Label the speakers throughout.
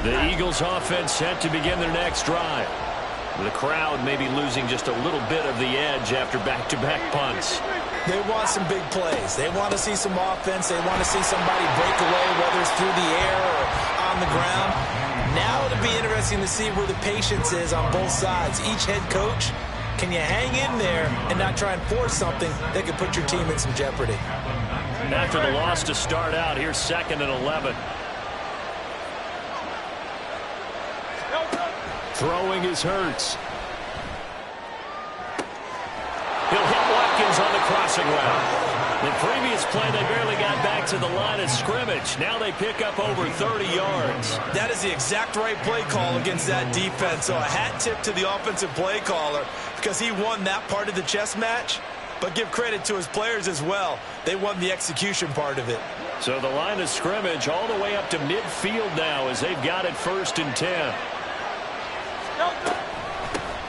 Speaker 1: The Eagles offense set to begin their next drive. The crowd may be losing just a little bit of the edge after back-to-back punts.
Speaker 2: They want some big plays. They want to see some offense. They want to see somebody break away, whether it's through the air or on the ground. Now it'll be interesting to see where the patience is on both sides. Each head coach, can you hang in there and not try and force something that could put your team in some jeopardy?
Speaker 1: After the loss to start out, here's 2nd and 11. Throwing is Hurts. He'll hit Watkins on the crossing route. The previous play, they barely got back to the line of scrimmage. Now they pick up over 30 yards.
Speaker 2: That is the exact right play call against that defense. So a hat tip to the offensive play caller because he won that part of the chess match. But give credit to his players as well. They won the execution part of it.
Speaker 1: So the line of scrimmage all the way up to midfield now as they've got it 1st and 10.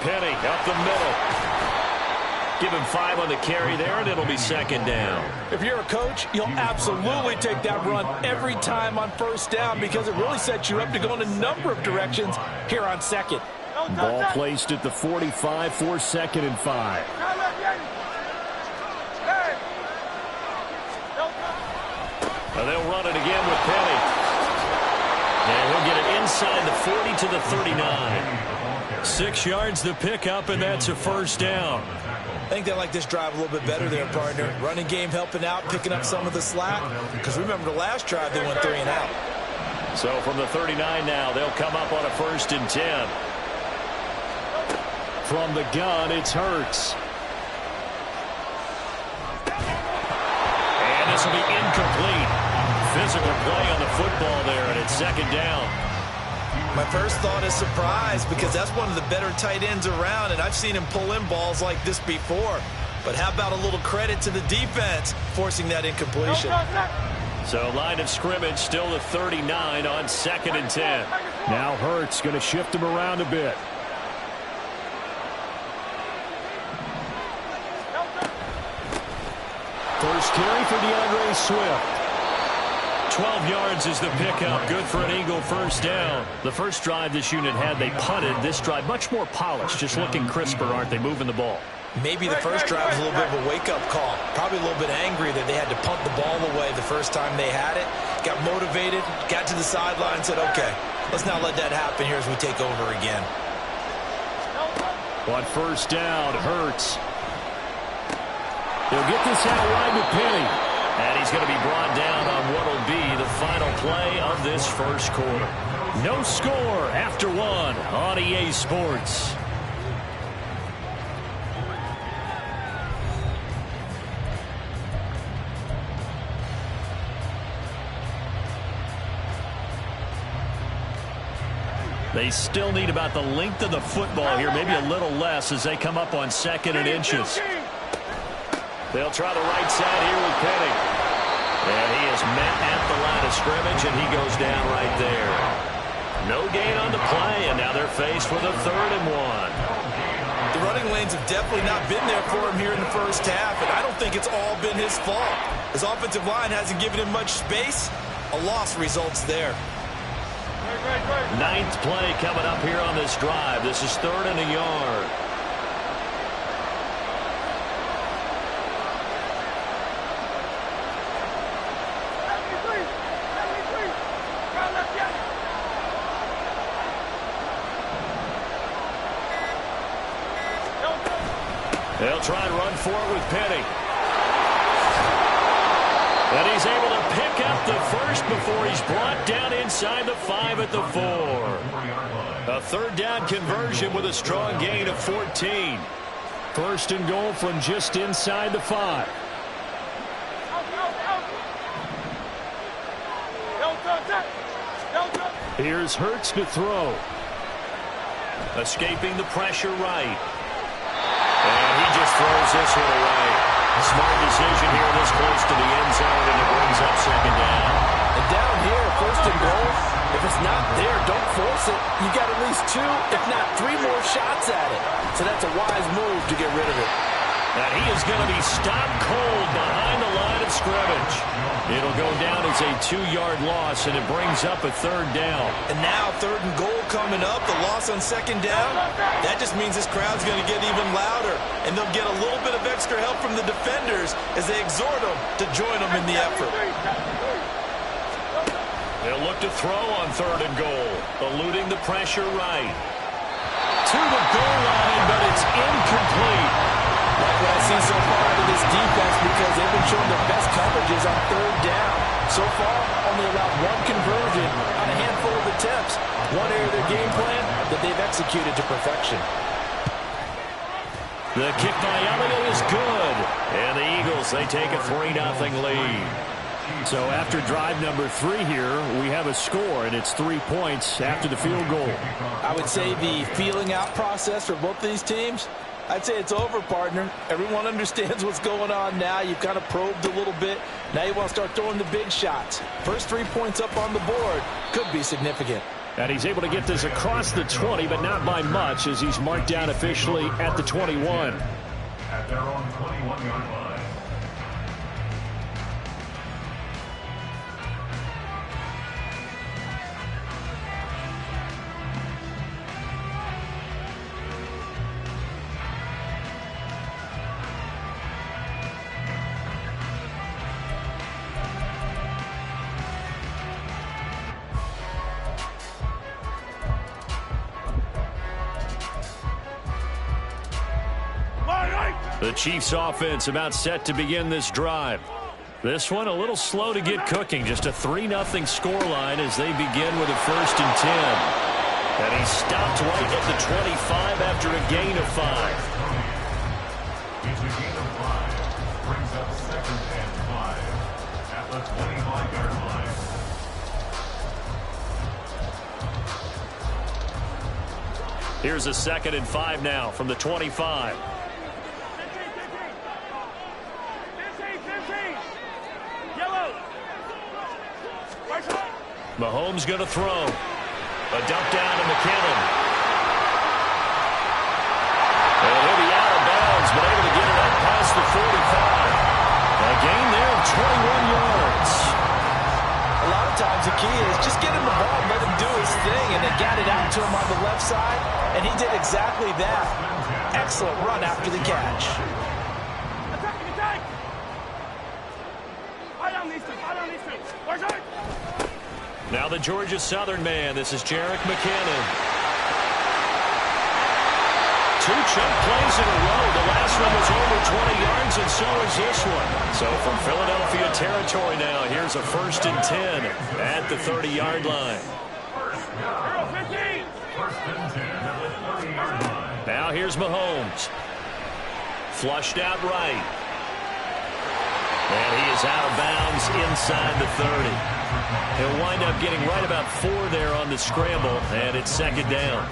Speaker 1: Penny up the middle. Give him 5 on the carry there, and it'll be 2nd down.
Speaker 2: If you're a coach, you'll absolutely take that run every time on 1st down because it really sets you up to go in a number of directions here on 2nd.
Speaker 1: Ball placed at the 45 for 2nd and 5. They'll run it again with Penny. And he'll get it inside the 40 to the 39. 6 yards the pickup, and that's a 1st down.
Speaker 2: I think they like this drive a little bit better there, partner. Running game helping out, picking up some of the slack. Because remember the last drive, they went 3 and out.
Speaker 1: So from the 39 now, they'll come up on a 1st and 10. From the gun, it's Hurts. And this will be incomplete. Physical play on the football there, and it's 2nd down.
Speaker 2: My first thought is surprise because that's one of the better tight ends around, and I've seen him pull in balls like this before. But how about a little credit to the defense forcing that incompletion?
Speaker 1: So line of scrimmage still the 39 on 2nd and 10. Now Hurts going to shift him around a bit. First carry for DeAndre Swift. 12 yards is the pickup. Good for an Eagle 1st down. The first drive this unit had, they punted. This drive, much more polished, just looking crisper, aren't they, moving the ball?
Speaker 2: Maybe the first drive was a little bit of a wake-up call. Probably a little bit angry that they had to punt the ball away the first time they had it. Got motivated, got to the sideline, and said, okay, let's not let that happen here as we take over again.
Speaker 1: On 1st down, Hurts. He'll get this out wide with Penny. And he's going to be brought down on what will be the final play of this 1st quarter. No score after 1 on EA Sports. They still need about the length of the football here, maybe a little less as they come up on 2nd and inches. They'll try the right side here with Penny. And he is met at the line of scrimmage, and he goes down right there. No gain on the play, and now they're faced with a 3rd and 1.
Speaker 2: The running lanes have definitely not been there for him here in the first half, and I don't think it's all been his fault. His offensive line hasn't given him much space. A loss results there.
Speaker 1: 9th play coming up here on this drive. This is 3rd and a yard. They'll try and run for it with Penny. And he's able to pick up the first before he's brought down inside the 5 at the 4. A 3rd down conversion with a strong gain of 14. 1st and goal from just inside the 5. Here's Hurts to throw. Escaping the pressure right. And he just throws this one away. Smart decision here this close to the end zone, and it brings up 2nd down.
Speaker 2: And down here, 1st and goal, if it's not there, don't force it. You got at least 2, if not 3 more shots at it. So that's a wise move to get rid of it.
Speaker 1: And he is going to be stopped cold behind the line of scrimmage. It'll go down as a 2-yard loss, and it brings up a 3rd down.
Speaker 2: And now 3rd and goal coming up, the loss on 2nd down. That just means this crowd's going to get even louder, and they'll get a little bit of extra help from the defenders as they exhort them to join them in the effort.
Speaker 1: They'll look to throw on 3rd and goal, eluding the pressure right. To the goal line, but it's incomplete.
Speaker 2: Like what I see so far out of this defense, because they've been showing their best coverages on 3rd down. So far, only allowed 1 conversion on a handful of attempts. One area of their game plan that they've executed to perfection.
Speaker 1: The kick by Elliott is good. And the Eagles, they take a 3-0 lead. So after drive number 3 here, we have a score, and it's 3 points after the field goal.
Speaker 2: I would say the feeling out process for both of these teams, I'd say it's over, partner. Everyone understands what's going on now. You've kind of probed a little bit. Now you want to start throwing the big shots. First 3 points up on the board could be significant.
Speaker 1: And he's able to get this across the 20, but not by much, as he's marked down officially at the 21.
Speaker 3: At their own 21-yard line.
Speaker 1: The Chiefs offense about set to begin this drive. This one a little slow to get cooking. Just a 3-0 scoreline as they begin with a 1st and 10. And he stopped right at the 25 after a gain of 5.
Speaker 3: It's a gain of 5. Brings up 2nd and 5 at the 25-yard line.
Speaker 1: Here's a 2nd and 5 now from the 25. Mahomes going to throw. A dump down to McKinnon. And he'll be out of bounds, but able to get it up past the 45. A gain there of 21 yards.
Speaker 2: A lot of times the key is just get him the ball and let him do his thing, and they got it out to him on the left side, and he did exactly that. Excellent run after the catch.
Speaker 4: Attack! Fire down these two. Watch out!
Speaker 1: Now the Georgia Southern man. This is Jerick McKinnon. 2 chunk plays in a row. The last one was over 20 yards, and so is this one. So from Philadelphia territory now, here's a 1st and 10 at the 30-yard line. Now here's Mahomes. Flushed out right. And he is out of bounds inside the 30. He'll wind up getting right about 4 there on the scramble, and it's 2nd down.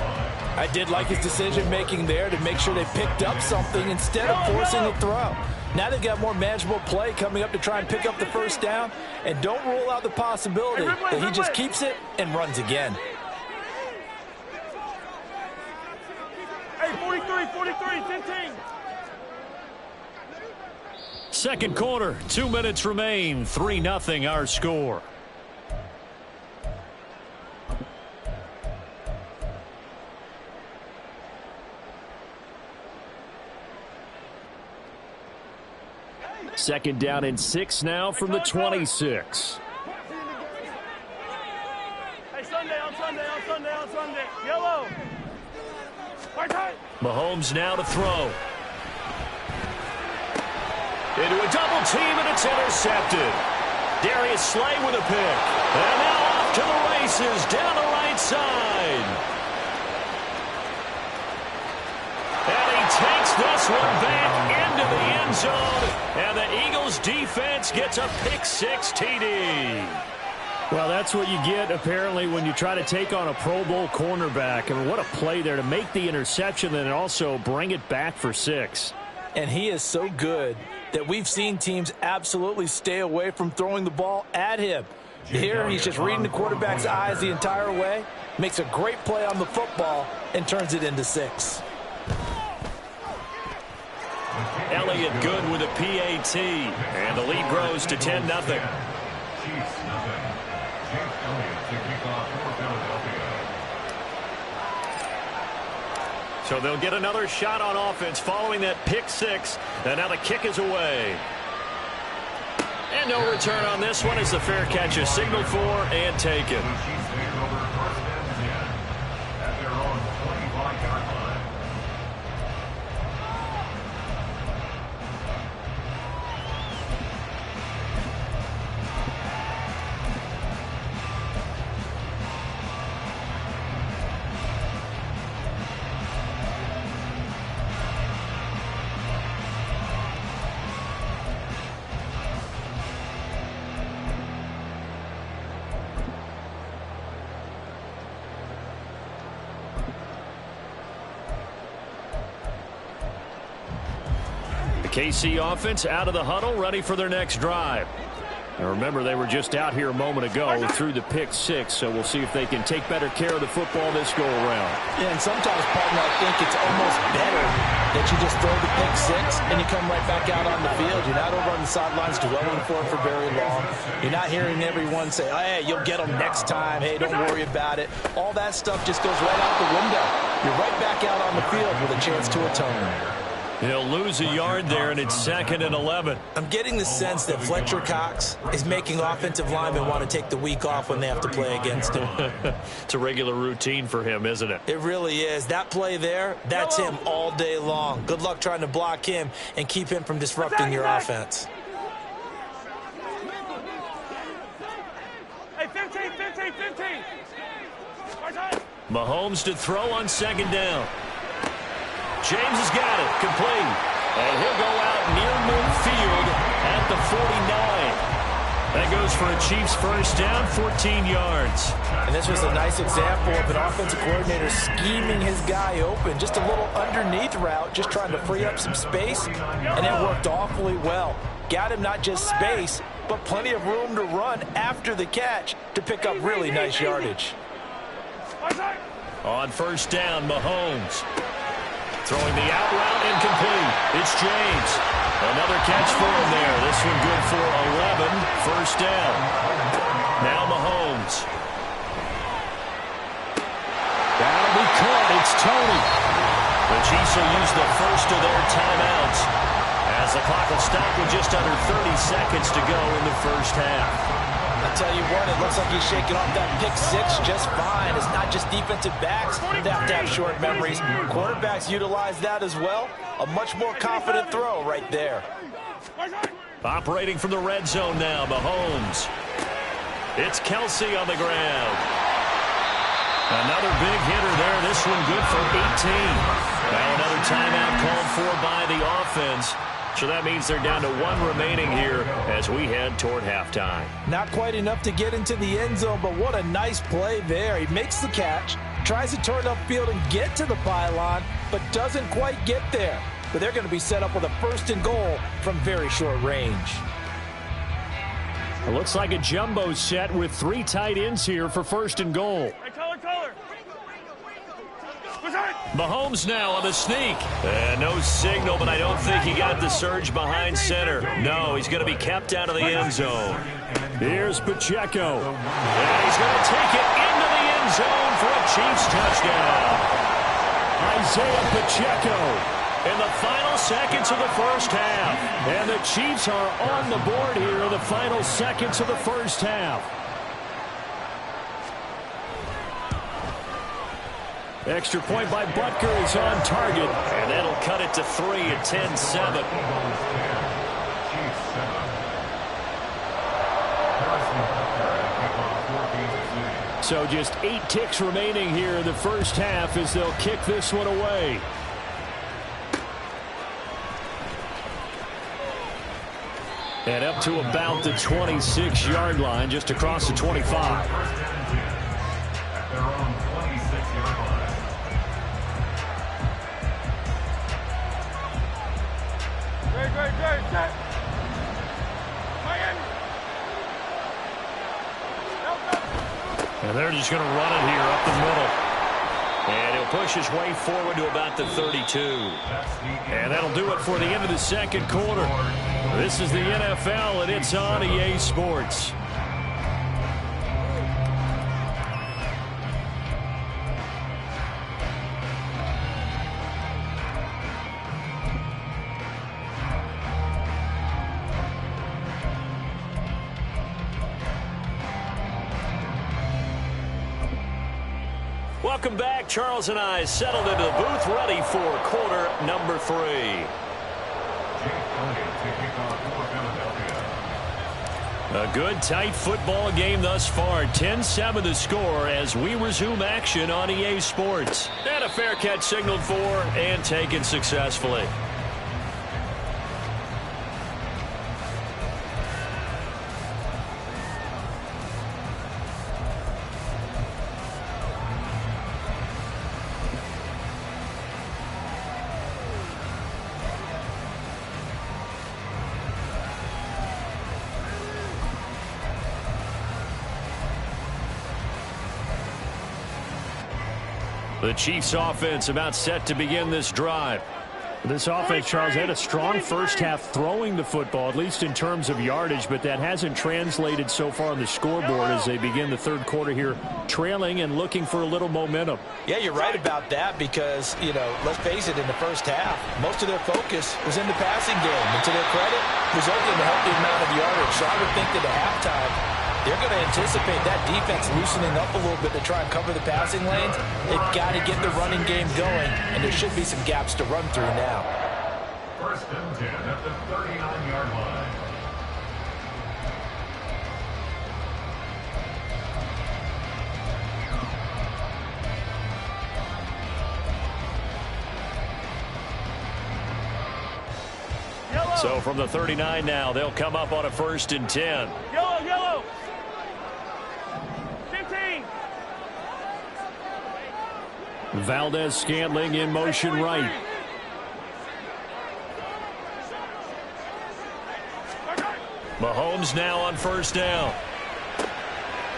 Speaker 2: I did like his decision-making there to make sure they picked up something instead of forcing a throw. Now they've got more manageable play coming up to try and pick up the 1st down, and don't rule out the possibility that he just keeps it and runs again.
Speaker 4: Hey, 43, 15.
Speaker 1: Second quarter, 2 minutes remain. 3-0 our score. Second down and 6 now from the 26.
Speaker 4: Hey, Sunday. Yellow.
Speaker 1: Mahomes now to throw. Into a double team, and it's intercepted. Darius Slay with a pick. And now off to the races down the right side. And he takes this one back into the end zone. And the Eagles defense gets a pick-6 TD. Well, that's what you get, apparently, when you try to take on a Pro Bowl cornerback. I mean, what a play there to make the interception and also bring it back for 6.
Speaker 2: And he is so good that we've seen teams absolutely stay away from throwing the ball at him. Here, he's just reading the quarterback's eyes the entire way, makes a great play on the football, and turns it into 6.
Speaker 1: Elliott lay it good with a PAT. And the lead grows to 10-0.
Speaker 3: Chiefs nothing. Jake Elliott to kick off for Philadelphia.
Speaker 1: So they'll get another shot on offense following that pick six. And now the kick is away. And no return on this one as the fair catch is signaled for and taken.
Speaker 3: The Chiefs take over first and 10 at their own 25-yard line.
Speaker 1: KC offense out of the huddle, ready for their next drive. And remember, they were just out here a moment ago through the pick six, so we'll see if they can take better care of the football this go-around.
Speaker 2: Yeah, and sometimes, partner, I think it's almost better that you just throw the pick six and you come right back out on the field. You're not over on the sidelines dwelling for it for very long. You're not hearing everyone say, oh, hey, you'll get them next time. Hey, don't worry about it. All that stuff just goes right out the window. You're right back out on the field with a chance to atone.
Speaker 1: He'll lose a yard there, and it's 2nd and 11.
Speaker 2: I'm getting the sense that Fletcher Cox is making offensive linemen want to take the week off when they have to play against him.
Speaker 1: It's a regular routine for him, isn't it?
Speaker 2: It really is. That play there, that's him all day long. Good luck trying to block him and keep him from disrupting your offense.
Speaker 4: Hey, 15, 15, 15.
Speaker 1: Mahomes to throw on 2nd down. James has got it, complete. And he'll go out near midfield at the 49. That goes for a Chiefs first down, 14 yards.
Speaker 2: And this was a nice example of an offensive coordinator scheming his guy open. Just a little underneath route, just trying to free up some space, and it worked awfully well. Got him not just space, but plenty of room to run after the catch to pick up really nice yardage.
Speaker 1: On first down, Mahomes. Throwing the out route, incomplete. It's James. Another catch for him there. This one good for 11. First down. Now Mahomes. That'll be caught. It's Tony. The Chiefs will use the first of their timeouts as the clock will stop with just under 30 seconds to go in the first half.
Speaker 2: I tell you what, it looks like he's shaking off that pick six just fine. It's not just defensive backs that have to have short memories. Quarterbacks utilize that as well. A much more confident throw right there.
Speaker 1: Operating from the red zone now, Mahomes. It's Kelsey on the ground. Another big hitter there. This one good for 18. Now another timeout called for by the offense. So that means they're down to 1 remaining here as we head toward halftime.
Speaker 2: Not quite enough to get into the end zone, but what a nice play there. He makes the catch, tries to turn upfield and get to the pylon, but doesn't quite get there. But they're going to be set up with a 1st and goal from very short range.
Speaker 1: It looks like a jumbo set with 3 tight ends here for 1st and goal.
Speaker 4: Hey, color.
Speaker 1: Mahomes now on the sneak. No signal, but I don't think he got the surge behind center. No, he's going to be kept out of the end zone. Here's Pacheco. And he's going to take it into the end zone for a Chiefs touchdown. Isaiah Pacheco in the final seconds of the first half. And the Chiefs are on the board here in the final seconds of the first half. Extra point by Butker is on target, and that'll cut it to 3 at 10-7. So just 8 ticks remaining here in the first half as they'll kick this one away. And up to about the 26-yard line, just across the 25. And they're just going to run it here up the middle. And he'll push his way forward to about the 32. And that'll do it for the end of the second quarter. This is the NFL, and it's on EA Sports. Welcome back. Charles and I settled into the booth, ready for quarter number 3. A good, tight football game thus far. 10-7 the score as we resume action on EA Sports. And a fair catch signaled for and taken successfully. The Chiefs offense about set to begin this drive.
Speaker 5: This offense, Charles, had a strong first half throwing the football, at least in terms of yardage, but that hasn't translated so far on the scoreboard as they begin the third quarter here, trailing and looking for a little momentum.
Speaker 2: Yeah, you're right about that because, let's face it, in the first half, most of their focus was in the passing game. And to their credit, resulted in a healthy amount of yardage. So I would think that at halftime, they're going to anticipate that defense loosening up a little bit to try and cover the passing lanes. They've got to get the running game going, and there should be some gaps to run through now.
Speaker 3: First and 10 at the 39-yard line.
Speaker 1: So from the 39 now, they'll come up on a 1st and 10.
Speaker 4: Yellow. 15.
Speaker 5: Valdez-Scantling in motion right.
Speaker 1: Mahomes now on 1st down.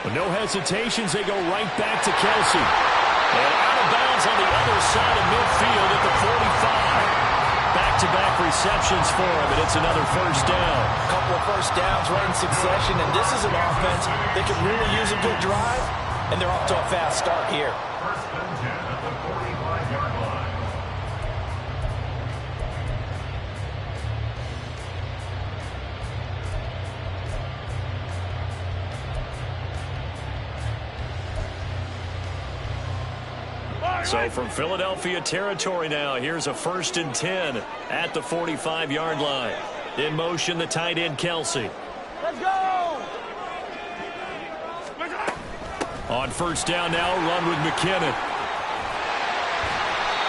Speaker 5: With no hesitations, they go right back to Kelsey.
Speaker 1: And out of bounds on the other side of midfield at the 45. Back-to-back receptions for him, and it's another 1st down.
Speaker 2: A couple of 1st downs right in succession, and this is an offense that could really use a good drive, and they're off to a fast start here.
Speaker 3: First and 10 at the 45-yard line.
Speaker 1: So from Philadelphia territory now, here's a 1st and 10 at the 45-yard line. In motion, the tight end, Kelsey.
Speaker 4: Let's go!
Speaker 1: On 1st down now, run with McKinnon.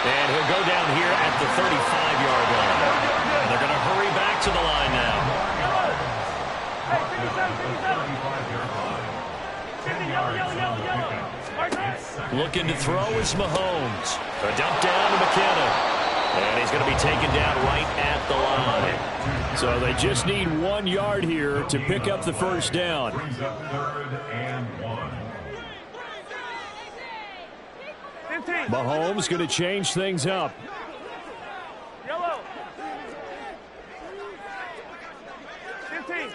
Speaker 1: And he'll go down here at the 35-yard line. And they're going to hurry back to the line now. Looking to throw is Mahomes. A dump down to McKinnon. And he's going to be taken down right at the line.
Speaker 5: So they just need 1 yard here to pick up the 1st down.
Speaker 3: Brings up 3rd and 1.
Speaker 4: 15.
Speaker 5: Mahomes going to change things up.
Speaker 4: Yellow. 15.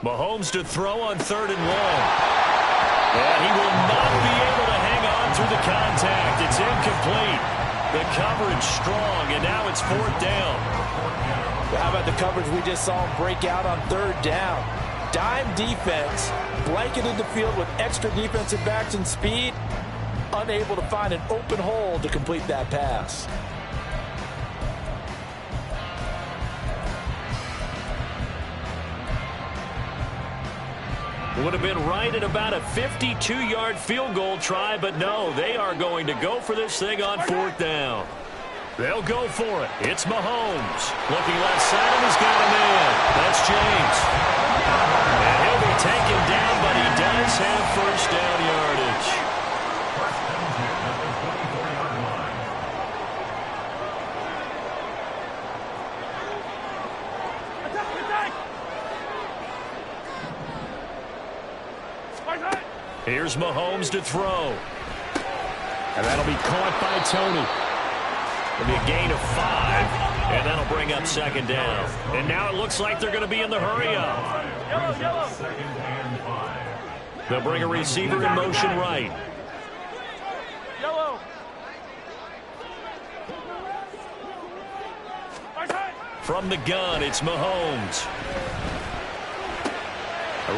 Speaker 1: Mahomes to throw on 3rd and 1. And he will not be able to hang on through the contact. It's incomplete. The coverage strong, and now it's 4th down.
Speaker 2: How about the coverage we just saw him break out on 3rd down? Dime defense, blanketed the field with extra defensive backs and speed, unable to find an open hole to complete that pass.
Speaker 1: Would have been right at about a 52-yard field goal try, but no, they are going to go for this thing on 4th down. They'll go for it. It's Mahomes. Looking left side, and he's got a man. That's James. And he'll be taken down, but he does have 1st down yardage.
Speaker 3: First and 10 at the 24-yard line.
Speaker 4: Attack!
Speaker 1: Here's Mahomes to throw.
Speaker 5: And that'll be caught by Tony.
Speaker 1: It'll be a gain of 5, and that'll bring up second down. And now it looks like they're going to be in the hurry-up.
Speaker 3: Second and 5.
Speaker 1: They'll bring a receiver in motion right.
Speaker 4: Yellow.
Speaker 1: From the gun, it's Mahomes.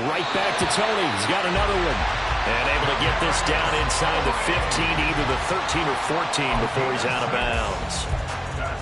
Speaker 5: Right back to Tony. He's got another one.
Speaker 1: And able to get this down inside the 15, either the 13 or 14 before he's out of bounds.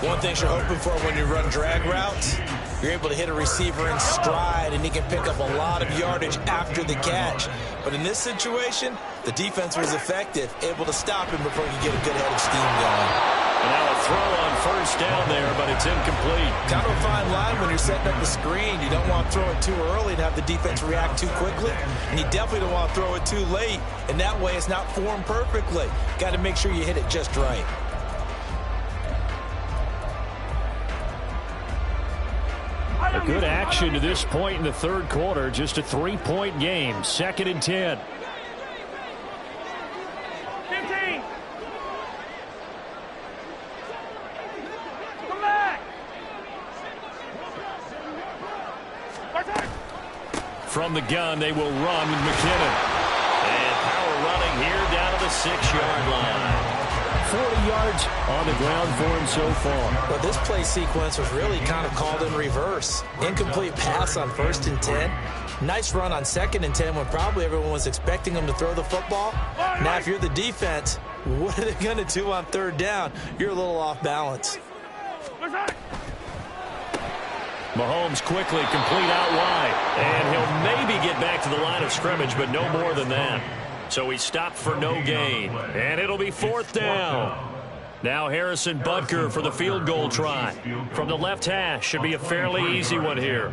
Speaker 2: One thing you're hoping for when you run drag routes, you're able to hit a receiver in stride, and he can pick up a lot of yardage after the catch. But in this situation, the defense was effective, able to stop him before he could get a good head of steam going.
Speaker 1: And now a throw on first down there, but it's incomplete.
Speaker 2: Kind of a fine line when you're setting up the screen. You don't want to throw it too early and have the defense react too quickly. And you definitely don't want to throw it too late. And that way it's not formed perfectly. Got to make sure you hit it just right.
Speaker 5: A good action to this point in the third quarter. Just a 3-point game. 2nd and 10.
Speaker 4: 15. Come back.
Speaker 1: From the gun, they will run with McKinnon. And power running here down to the 6-yard line.
Speaker 5: 40 yards on the ground for him so far.
Speaker 2: But this play sequence was really kind of called in reverse. Incomplete pass on 1st and 10. Nice run on 2nd and 10 when probably everyone was expecting him to throw the football. Now, if you're the defense, what are they going to do on 3rd down? You're a little off balance.
Speaker 1: Mahomes quickly complete out wide. And he'll maybe get back to the line of scrimmage, but no more than that. So he stopped for no gain. And it'll be 4th down. Now Harrison Butker for the field goal try. From the left hash. Should be a fairly easy one here.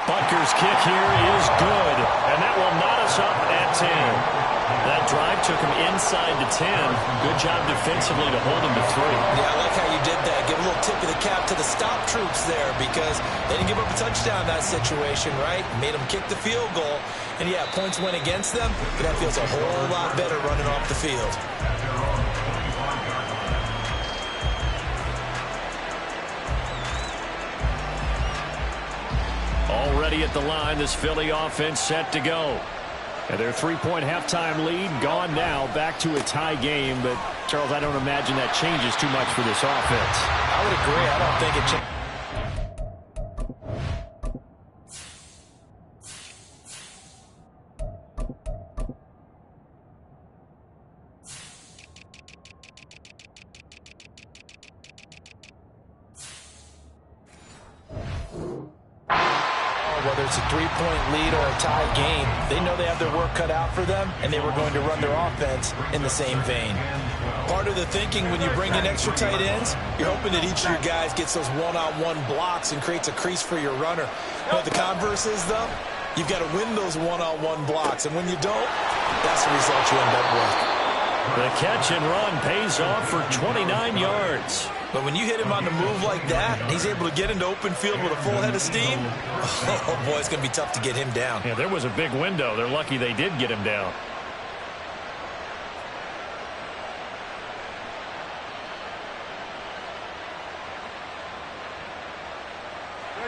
Speaker 1: Butker's kick here is good. And that will knot us up at 10. That drive took him inside the 10. Good job defensively to hold him to 3.
Speaker 2: Yeah, I like how you did that. Give a little tip of the cap to the stop troops there because they didn't give up a touchdown in that situation, right? Made them kick the field goal. And, yeah, points went against them, but that feels a whole lot better running off the field.
Speaker 1: Already at the line, this Philly offense set to go. And their 3-point halftime lead gone now, back to a tie game. But, Charles, I don't imagine that changes too much for this offense.
Speaker 2: I would agree. I don't think it changes. Whether it's a 3-point lead or a tie game, they know they have their work cut out for them, and they were going to run their offense in the same vein. Part of the thinking when you bring in extra tight ends, you're hoping that each of your guys gets those one-on-one blocks and creates a crease for your runner. But the converse is, though, you've got to win those one-on-one blocks, and when you don't, that's the result you end up with.
Speaker 1: The catch and run pays off for 29 yards.
Speaker 2: But when you hit him on the move like that, and he's able to get into open field with a full head of steam, oh boy, it's going to be tough to get him down.
Speaker 1: Yeah, there was a big window. They're lucky they did get him down.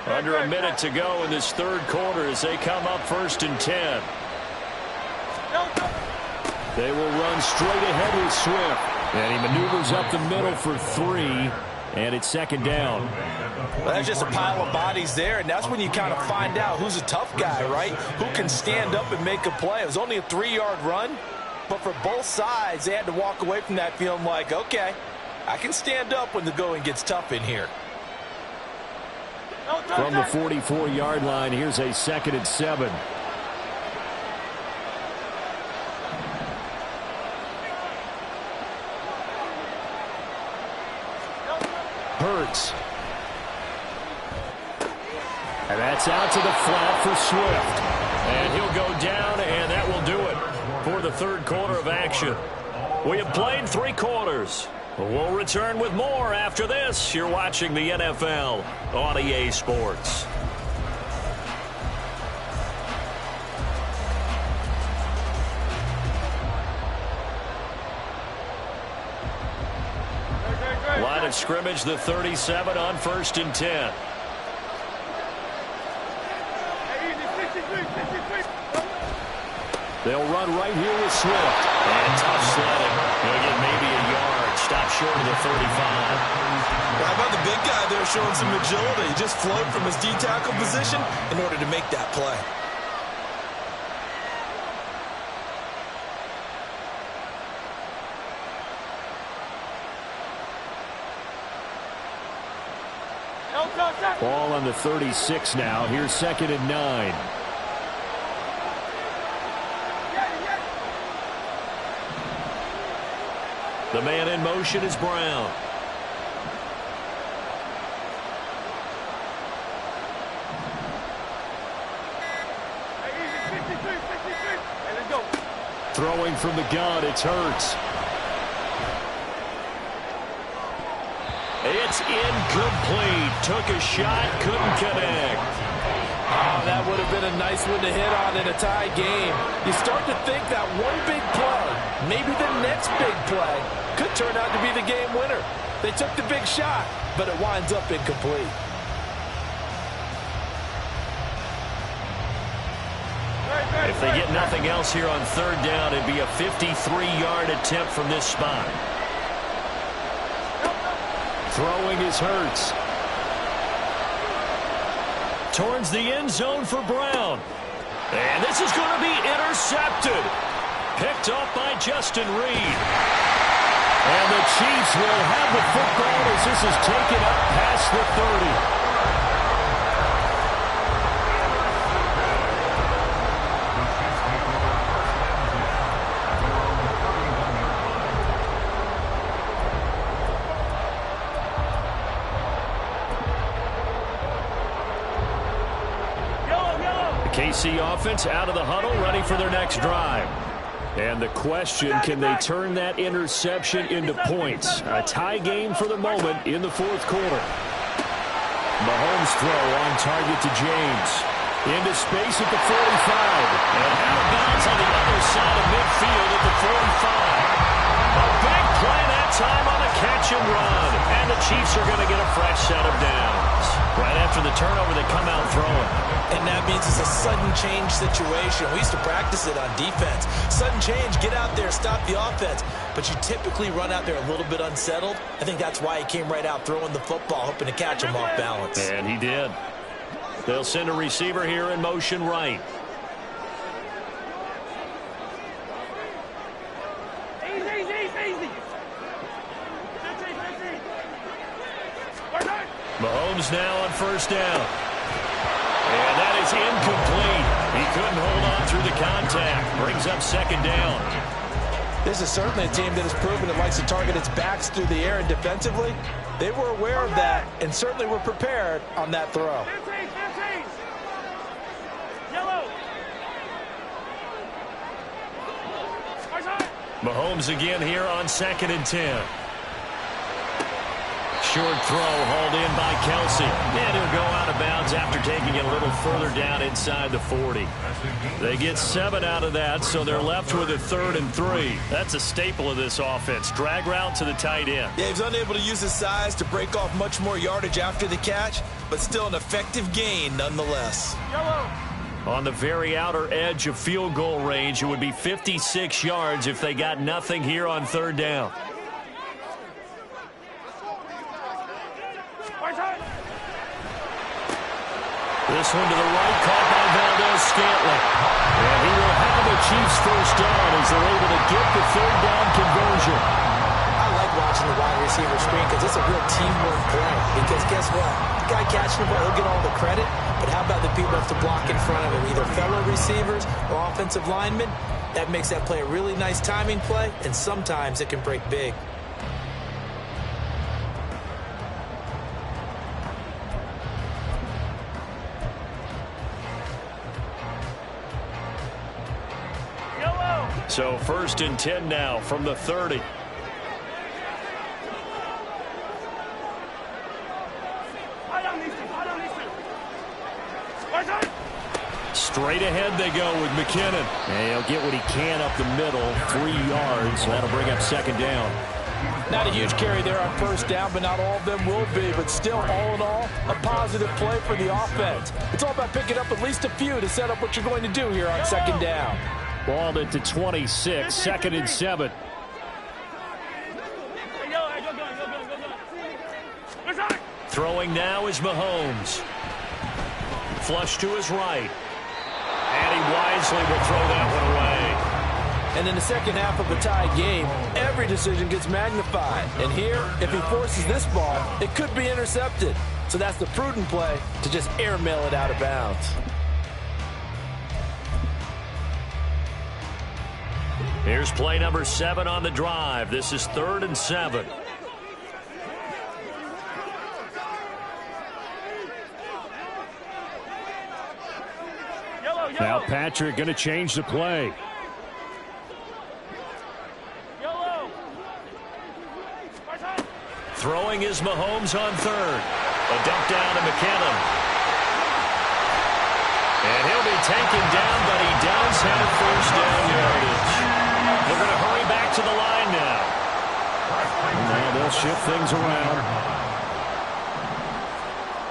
Speaker 1: Under a minute to go in this third quarter as they come up 1st and 10. They will run straight ahead with Swift. And he maneuvers up the middle for 3. And it's 2nd down.
Speaker 2: Well, that's just a pile of bodies there, and that's when you kind of find out who's a tough guy, right? Who can stand up and make a play. It was only a 3-yard run, but for both sides, they had to walk away from that feeling like, okay, I can stand up when the going gets tough in here.
Speaker 5: From the 44-yard line, here's a 2nd and 7. Hurts. And that's out to the flat for Swift. And he'll go down, and that will do it for the third quarter of action. We have played 3 quarters. We'll return with more after this. You're watching the NFL on EA Sports.
Speaker 1: of scrimmage, the 37 on 1st and 10.
Speaker 5: They'll run right here with Swift.
Speaker 1: And tough sledding. He'll get maybe a yard. Stop short of the 35.
Speaker 2: How about the big guy there showing some agility? He just flowed from his D-tackle position in order to make that play.
Speaker 5: Ball on the 36 now. Here's 2nd and 9.
Speaker 1: The man in motion is Brown.
Speaker 5: Throwing from the gun, it's Hurts.
Speaker 1: It's incomplete. Took a shot, couldn't connect.
Speaker 2: Oh, that would have been a nice one to hit on in a tie game. You start to think that one big play, maybe the next big play, could turn out to be the game winner. They took the big shot, but it winds up incomplete.
Speaker 1: If they get nothing else here on 3rd down, it'd be a 53-yard attempt from this spot.
Speaker 5: Throwing is Hurts.
Speaker 1: Towards the end zone for Brown. And this is going to be intercepted. Picked off by Justin Reed.
Speaker 5: And the Chiefs will have the football as this is taken up past the 30. KC offense out of the huddle, ready for their next drive. And the question, can they turn that interception into points? A tie game for the moment in the 4th quarter. Mahomes throw on target to James. Into space at the 45.
Speaker 1: And out of bounds on the other side of midfield at the 45. A big play that time on a catch and run. And the Chiefs are going to get a fresh set of downs. Right after the turnover, they come out throwing.
Speaker 2: And that means it's a sudden change situation. We used to practice it on defense. Sudden change, get out there, stop the offense. But you typically run out there a little bit unsettled. I think that's why he came right out throwing the football, hoping to catch him off balance.
Speaker 1: And he did. They'll send a receiver here in motion right. Mahomes now on 1st down. And that is incomplete. He couldn't hold on through the contact. Brings up 2nd down.
Speaker 2: This is certainly a team that has proven it likes to target its backs through the air and defensively. They were aware of that and certainly were prepared on that throw.
Speaker 1: Mahomes again here on 2nd and 10. Short throw hauled in by Kelsey. And he'll go out of bounds after taking it a little further down inside the 40. They get 7 out of that, so they're left with a 3rd and 3. That's a staple of this offense. Drag route to the tight end.
Speaker 2: Yeah, he's unable to use his size to break off much more yardage after the catch, but still an effective gain nonetheless.
Speaker 1: On the very outer edge of field goal range, it would be 56 yards if they got nothing here on 3rd down. This one to the right, caught by Valdez-Scantling. And he will have a Chiefs 1st down as they're able to get the 3rd down conversion.
Speaker 2: I like watching the wide receiver screen because it's a real teamwork play. Because guess what? The guy catching the ball, he'll get all the credit. But how about the people who have to block in front of him, either fellow receivers or offensive linemen? That makes that play a really nice timing play, and sometimes it can break big.
Speaker 1: So 1st and 10 now from the 30. Straight ahead they go with McKinnon.
Speaker 5: And he'll get what he can up the middle, 3 yards. That'll bring up 2nd down.
Speaker 2: Not a huge carry there on first down, but not all of them will be. But still, all in all, a positive play for the offense. It's all about picking up at least a few to set up what you're going to do here on second down.
Speaker 5: Ball into 26, second and 7. Throwing now is Mahomes. Flush to his right. And he wisely will throw that one away.
Speaker 2: And in the second half of a tied game, every decision gets magnified. And here, if he forces this ball, it could be intercepted. So that's the prudent play to just airmail it out of bounds.
Speaker 5: Here's play number 7 on the drive. This is 3rd and 7. Now Patrick going to change the play. Throwing is Mahomes on 3rd. A dump down to McKinnon. And he'll be taken down, but he does have first down yardage. They're going to hurry back to the line now. And now they'll shift things around.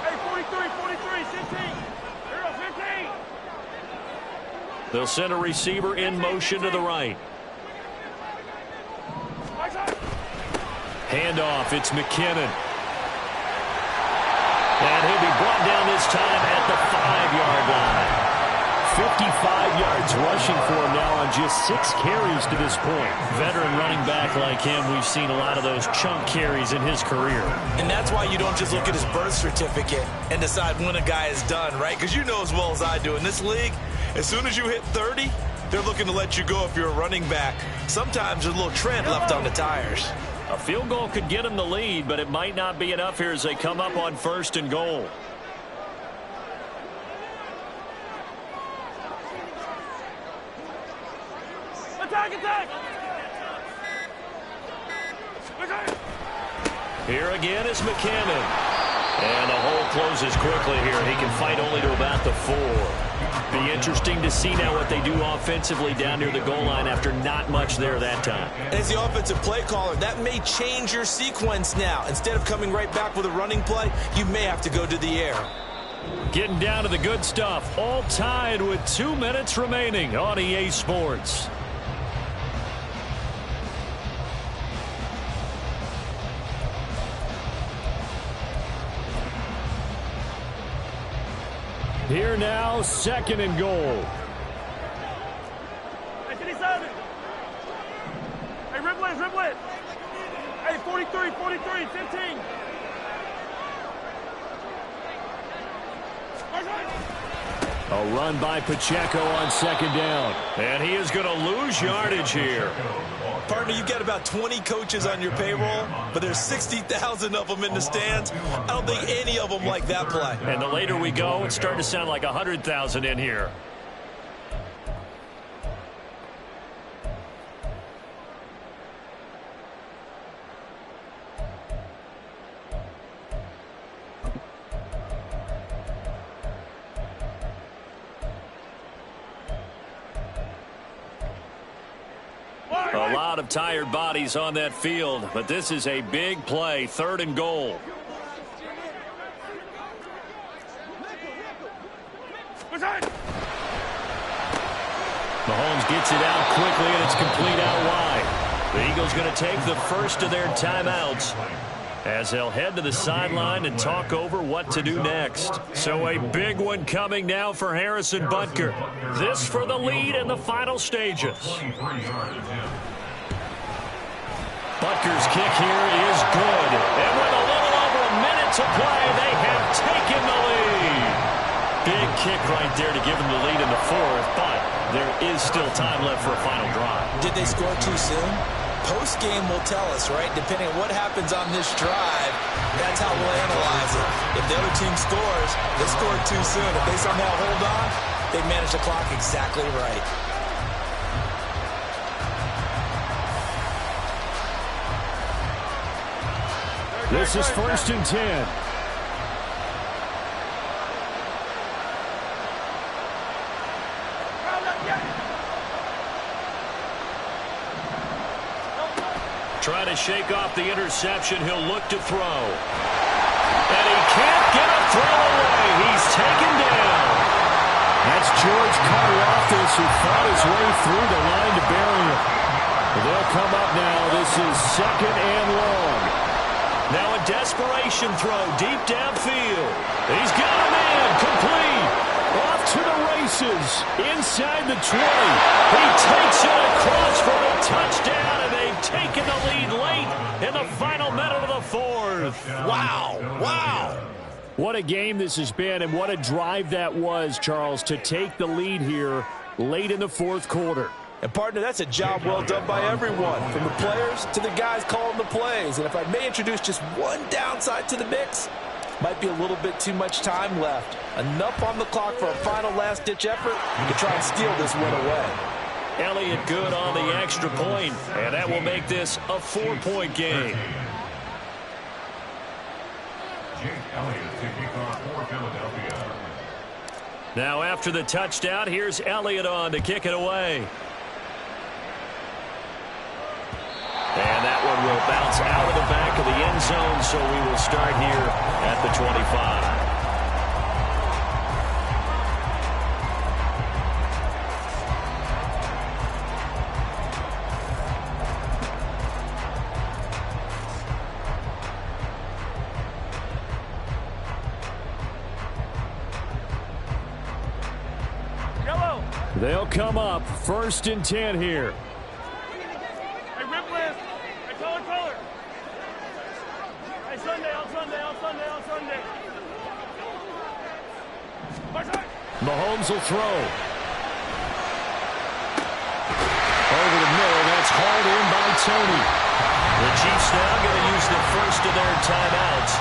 Speaker 4: Hey, 43, 15. Hero, 15.
Speaker 5: They'll send a receiver in motion to the right. Handoff, it's McKinnon. And he'll be brought down this time at the 5-yard line. 55 yards rushing for him now on just 6 carries to this point. Veteran running back like him, we've seen a lot of those chunk carries in his career.
Speaker 2: And that's why you don't just look at his birth certificate and decide when a guy is done, right? Because you know as well as I do, in this league, as soon as you hit 30, they're looking to let you go if you're a running back. Sometimes there's a little tread left on the tires.
Speaker 5: A field goal could get him the lead, but it might not be enough here as they come up on 1st and goal.
Speaker 4: Attack, attack!
Speaker 5: Here again is McKinnon. And the hole closes quickly here. He can fight only to about the 4. Be interesting to see now what they do offensively down near the goal line after not much there that time.
Speaker 2: As the offensive play caller, that may change your sequence now. Instead of coming right back with a running play, you may have to go to the air.
Speaker 5: Getting down to the good stuff. All tied with 2 minutes remaining on EA Sports. Here now, 2nd and goal.
Speaker 4: Hey, 57. Hey, Riblet, Riblet. Hey, 43, 15.
Speaker 5: A run by Pacheco on 2nd down. And he is going to lose yardage here.
Speaker 2: Partner, you've got about 20 coaches on your payroll, but there's 60,000 of them in the stands. I don't think any of them like that play.
Speaker 5: And the later we go, it's starting to sound like 100,000 in here. A lot of tired bodies on that field, but this is a big play, 3rd and goal. Mahomes gets it out quickly, and it's complete out wide. The Eagles going to take the first of their timeouts as they'll head to the sideline and talk over what to do next. So a big one coming now for Harrison Butker. This for the lead in the final stages. Butker's kick here is good. And with a little over a minute to play, they have taken the lead. Big kick right there to give them the lead in the 4th, but there is still time left for a final drive.
Speaker 2: Did they score too soon? Post-game will tell us, right? Depending on what happens on this drive, that's how we'll analyze it. If the other team scores, they scored too soon. If they somehow hold on, they manage the clock exactly right.
Speaker 5: This is 1st and 10.
Speaker 1: Trying to shake off the interception. He'll look to throw. And he can't get a throw away. He's taken down.
Speaker 5: That's George Karlaftis, who fought his way through the line to bury him. They'll come up now. This is 2nd and long.
Speaker 1: Now a desperation throw deep downfield. He's got a man complete.
Speaker 5: Off to the races. Inside the 20.
Speaker 1: He takes it across for a touchdown, and they've taken the lead late in the final minute of the 4th.
Speaker 2: Wow. Wow.
Speaker 5: What a game this has been, and what a drive that was, Charles, to take the lead here late in the 4th quarter.
Speaker 2: And, partner, that's a job well done by everyone, from the players to the guys calling the plays. And if I may introduce just one downside to the mix, might be a little bit too much time left. Enough on the clock for a final last-ditch effort to try and steal this win away.
Speaker 1: Elliott good on the extra point, and that will make this a 4-point game.
Speaker 3: Jake Elliott to kick off for Philadelphia.
Speaker 1: Now after the touchdown, here's Elliott on to kick it away. And that one will bounce out of the back of the end zone, so we will start here at the 25.
Speaker 5: They'll come up 1st and 10 here.
Speaker 4: Hey, rip list. Hey, color. Hey, Sunday, on Sunday.
Speaker 5: Mahomes will throw. Over the middle, that's hauled in by Tony.
Speaker 1: The Chiefs now going to use the first of their timeouts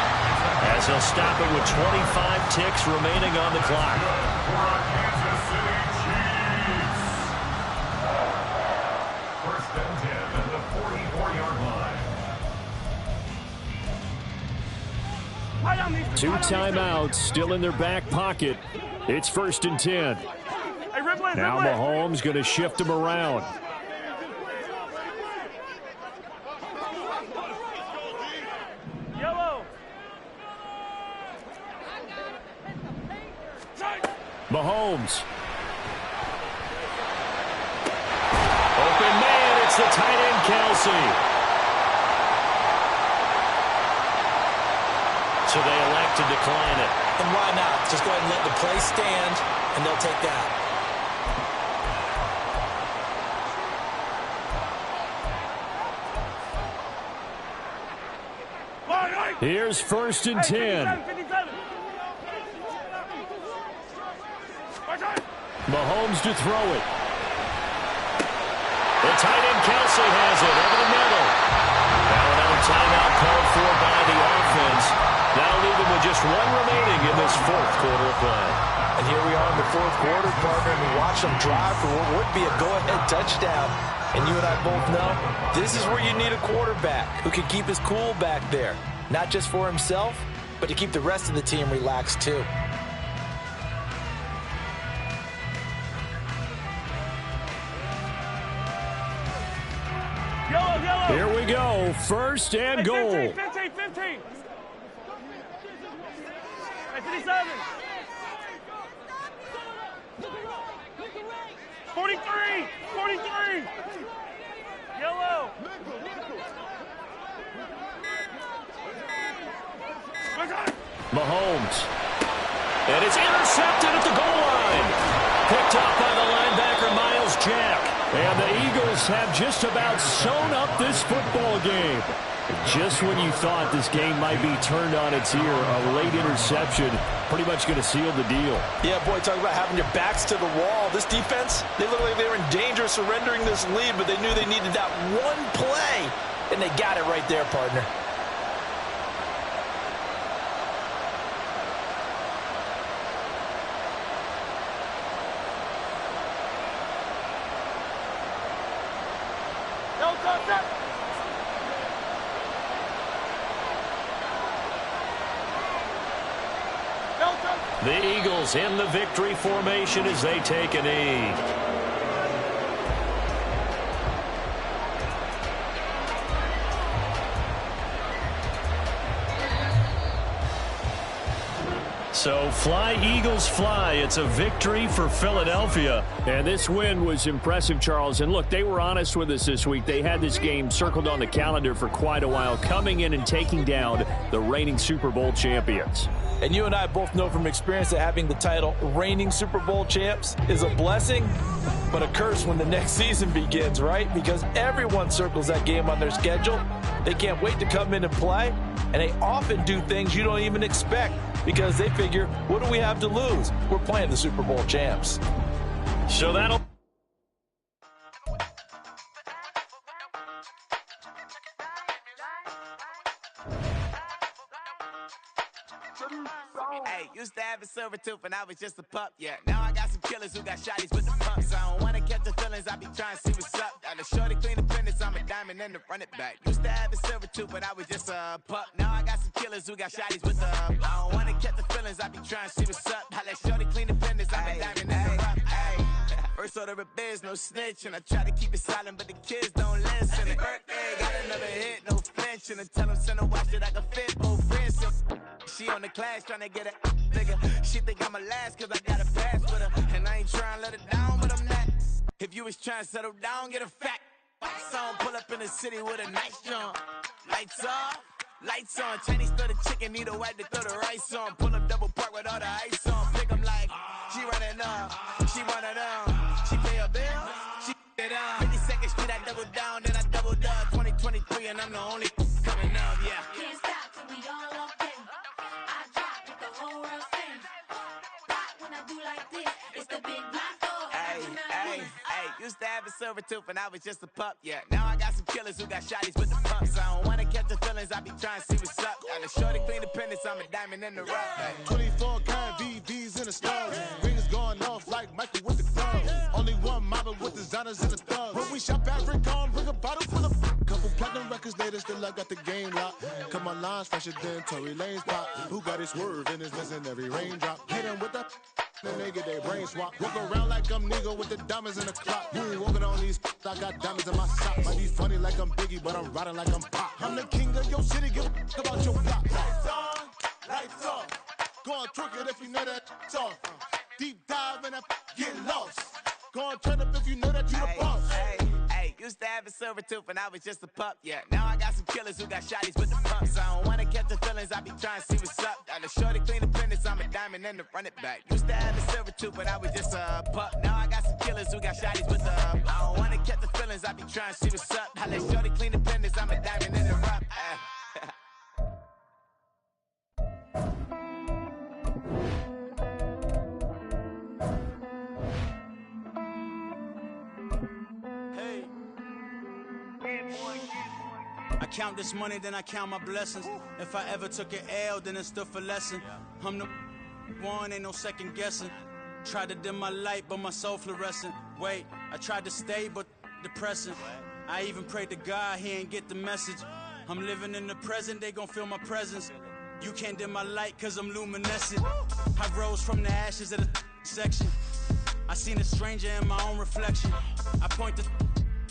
Speaker 1: as they'll stop it with 25 ticks remaining on the clock.
Speaker 3: Kansas City Chiefs. 1st and 10 at the 44-yard line.
Speaker 5: 2 timeouts still in their back pocket. It's 1st and 10.
Speaker 4: Hey, rip list.
Speaker 5: Now Mahomes going to shift him around.
Speaker 4: Yellow.
Speaker 5: Mahomes.
Speaker 1: Open man, it's the tight end, Kelsey. So they elect to decline it.
Speaker 2: And why not? Just go ahead and let the play stand, and they'll take that.
Speaker 5: Here's 1st and 10.
Speaker 4: 57.
Speaker 5: Mahomes to throw it.
Speaker 1: The tight end, Kelsey, has it over the middle. Now another timeout called for by the offense. That'll leave them with just one remaining in this 4th quarter of play.
Speaker 2: And here we are in the 4th quarter, partner, and we watch them drive for what would be a go-ahead touchdown. And you and I both know this is where you need a quarterback who can keep his cool back there. Not just for himself, but to keep the rest of the team relaxed too.
Speaker 4: Yellow.
Speaker 5: Here we go. 1st and goal.
Speaker 4: 15. Hey, 57. 43. Yellow.
Speaker 5: Mahomes.
Speaker 1: And it's intercepted at the goal line. Picked up by the linebacker, Miles Jack.
Speaker 5: And the Eagles have just about sewn up this football game. Just when you thought this game might be turned on its ear, a late interception pretty much going to seal the deal.
Speaker 2: Yeah, boy, talk about having your backs to the wall. This defense, they look like they were in danger of surrendering this lead, but they knew they needed that one play, and they got it right there, partner.
Speaker 1: The Eagles in the victory formation as they take a knee. So fly, Eagles, fly. It's a victory for Philadelphia.
Speaker 5: And this win was impressive, Charles. And look, they were honest with us this week. They had this game circled on the calendar for quite a while, coming in and taking down the reigning Super Bowl champions.
Speaker 2: And you and I both know from experience that having the title reigning Super Bowl champs is a blessing, but a curse when the next season begins, right? Because everyone circles that game on their schedule. They can't wait to come in and play, and they often do things you don't even expect because they figure, what do we have to lose? We're playing the Super Bowl champs.
Speaker 1: So that'll...
Speaker 6: Hey, used to have a silver tooth and I was just a pup, yeah. Now I got some killers who got shotties with the pumps. I don't wanna catch the feelings, I be trying to see what's up. Got a shorty clean the fitness, I'm a diamond and to run it back. Used to have a silver tooth, but I was just a pup. Now I got some killers who got shotties with the I don't wanna catch the feelings, I be trying to see what's up. I let shorty clean the fitness, I'm a diamond and to run it. First order of biz, no snitch, and I try to keep it silent, but the kids don't listen. Birthday, got another hit, no flinch, and I tell them send a watch that I can fit both friends. She on the class trying to get a nigga. She think I'm a last cause I got a pass with her. And I ain't trying to let her down, but I'm not. If you was trying to settle down, get a fact. Song pull up in the city with a nice jump. Lights off, lights on. Chinese throw the chicken, need a wipe to throw the rice on. Pull up double park with all the ice on. Pick 'em like, she running up, she running up. She pay a bill, she it up. 52nd Street, I double down, then I doubled up. 2023, and I'm the only coming up, yeah.
Speaker 7: Can't stop till we all up in. I drop it, the whole world sings. Rock when I do like this, it's the big block door.
Speaker 6: Hey, used to have a silver tooth and I was just a pup, yeah. Now I got some killers who got shotties with the pumps. I don't wanna catch the feelings, I be trying to see what's up. Got a shorty clean the pendants, I'm a diamond in the rough. Hey.
Speaker 8: 24 karat VVs in the stars. Rings going off like Michael with the clubs. Only one mobbing with designers in the thugs. When we shop at Rick on, bring a bottle full of couple platinum records later, still I got the game locked. Come on, lines fresher than Tory Lane's pop. Who got his swerve and is missing every raindrop. Hit him with the then they get their brain swap. Walk around like I'm Negro with the diamonds in the clock. You ain't walking on these, I got diamonds in my socks. Might be funny like I'm Biggie, but I'm riding like I'm Pop. I'm the king of your city, give a about your block. Lights on, lights off. Go on, twerk it if you know that's off. Deep dive and get lost. Go on, turn up if you know that you the boss.
Speaker 6: Hey, used to have a silver tooth and I was just a pup, yeah. Now I got some killers who got shotties with the pumps. I don't wanna catch the feelings, I be trying to see what's up. Got a shorty clean the pendants, I'm a diamond and to run it back. Used to have a silver tooth, but I was just a pup. Now I got some killers who got shotties with the I don't wanna catch the feelings, I be trying to see what's up. I let shorty clean the pendants, I'm a diamond and to run.
Speaker 9: I count this money, then I count my blessings. If I ever took an L, then it stood for lesson. I'm the one, ain't no second guessing. Tried to dim my light, but my soul fluorescent. Wait, I tried to stay, but depressing. I even prayed to God, he ain't get the message. I'm living in the present, they gon' feel my presence. You can't dim my light, cause I'm luminescent. I rose from the ashes of the section. I seen a stranger in my own reflection. I point the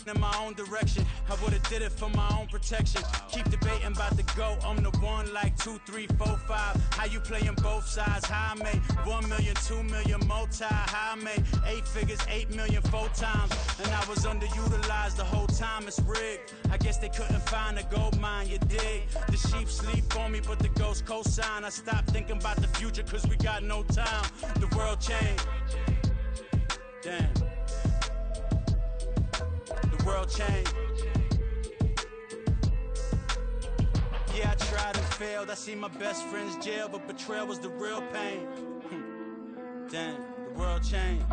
Speaker 9: in my own direction. I would've did it for my own protection. Keep debating about the GOAT. I'm the one like 2, 3, 4, 5. How you playing both sides? How I made 1 million, 2 million, multi. How I made 8 figures, 8 million, 4 times. And I was underutilized the whole time. It's rigged. I guess they couldn't find a gold mine, you dig? The sheep sleep on me, but the ghost cosign. I stopped thinking about the future, cause we got no time. The world changed. Damn. The world changed. Yeah, I tried and failed. I see my best friends jail, but betrayal was the real pain. Damn, the world changed.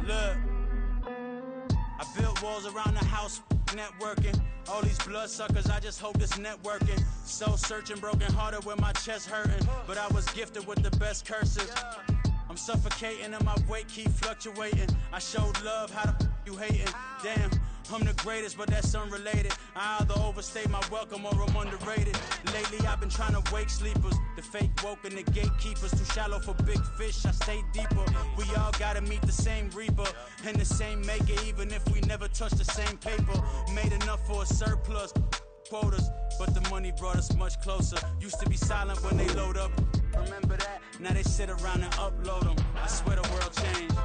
Speaker 9: Look, I built walls around the house, networking. All these bloodsuckers, I just hope this networking. Soul searching, broken hearted with my chest hurting. But I was gifted with the best curses. I'm suffocating and my weight keep fluctuating. I showed love, how the you hating? Damn, I'm the greatest, but that's unrelated. I either overstay my welcome or I'm underrated. Lately I've been trying to wake sleepers. The fake woke and the gatekeepers. Too shallow for big fish, I stay deeper. We all gotta meet the same reaper and the same maker, even if we never touch the same paper. Made enough for a surplus. quotas, but the money brought us much closer. Used to be silent when they load up. Remember that? Now they sit around and upload them. I swear the world changed.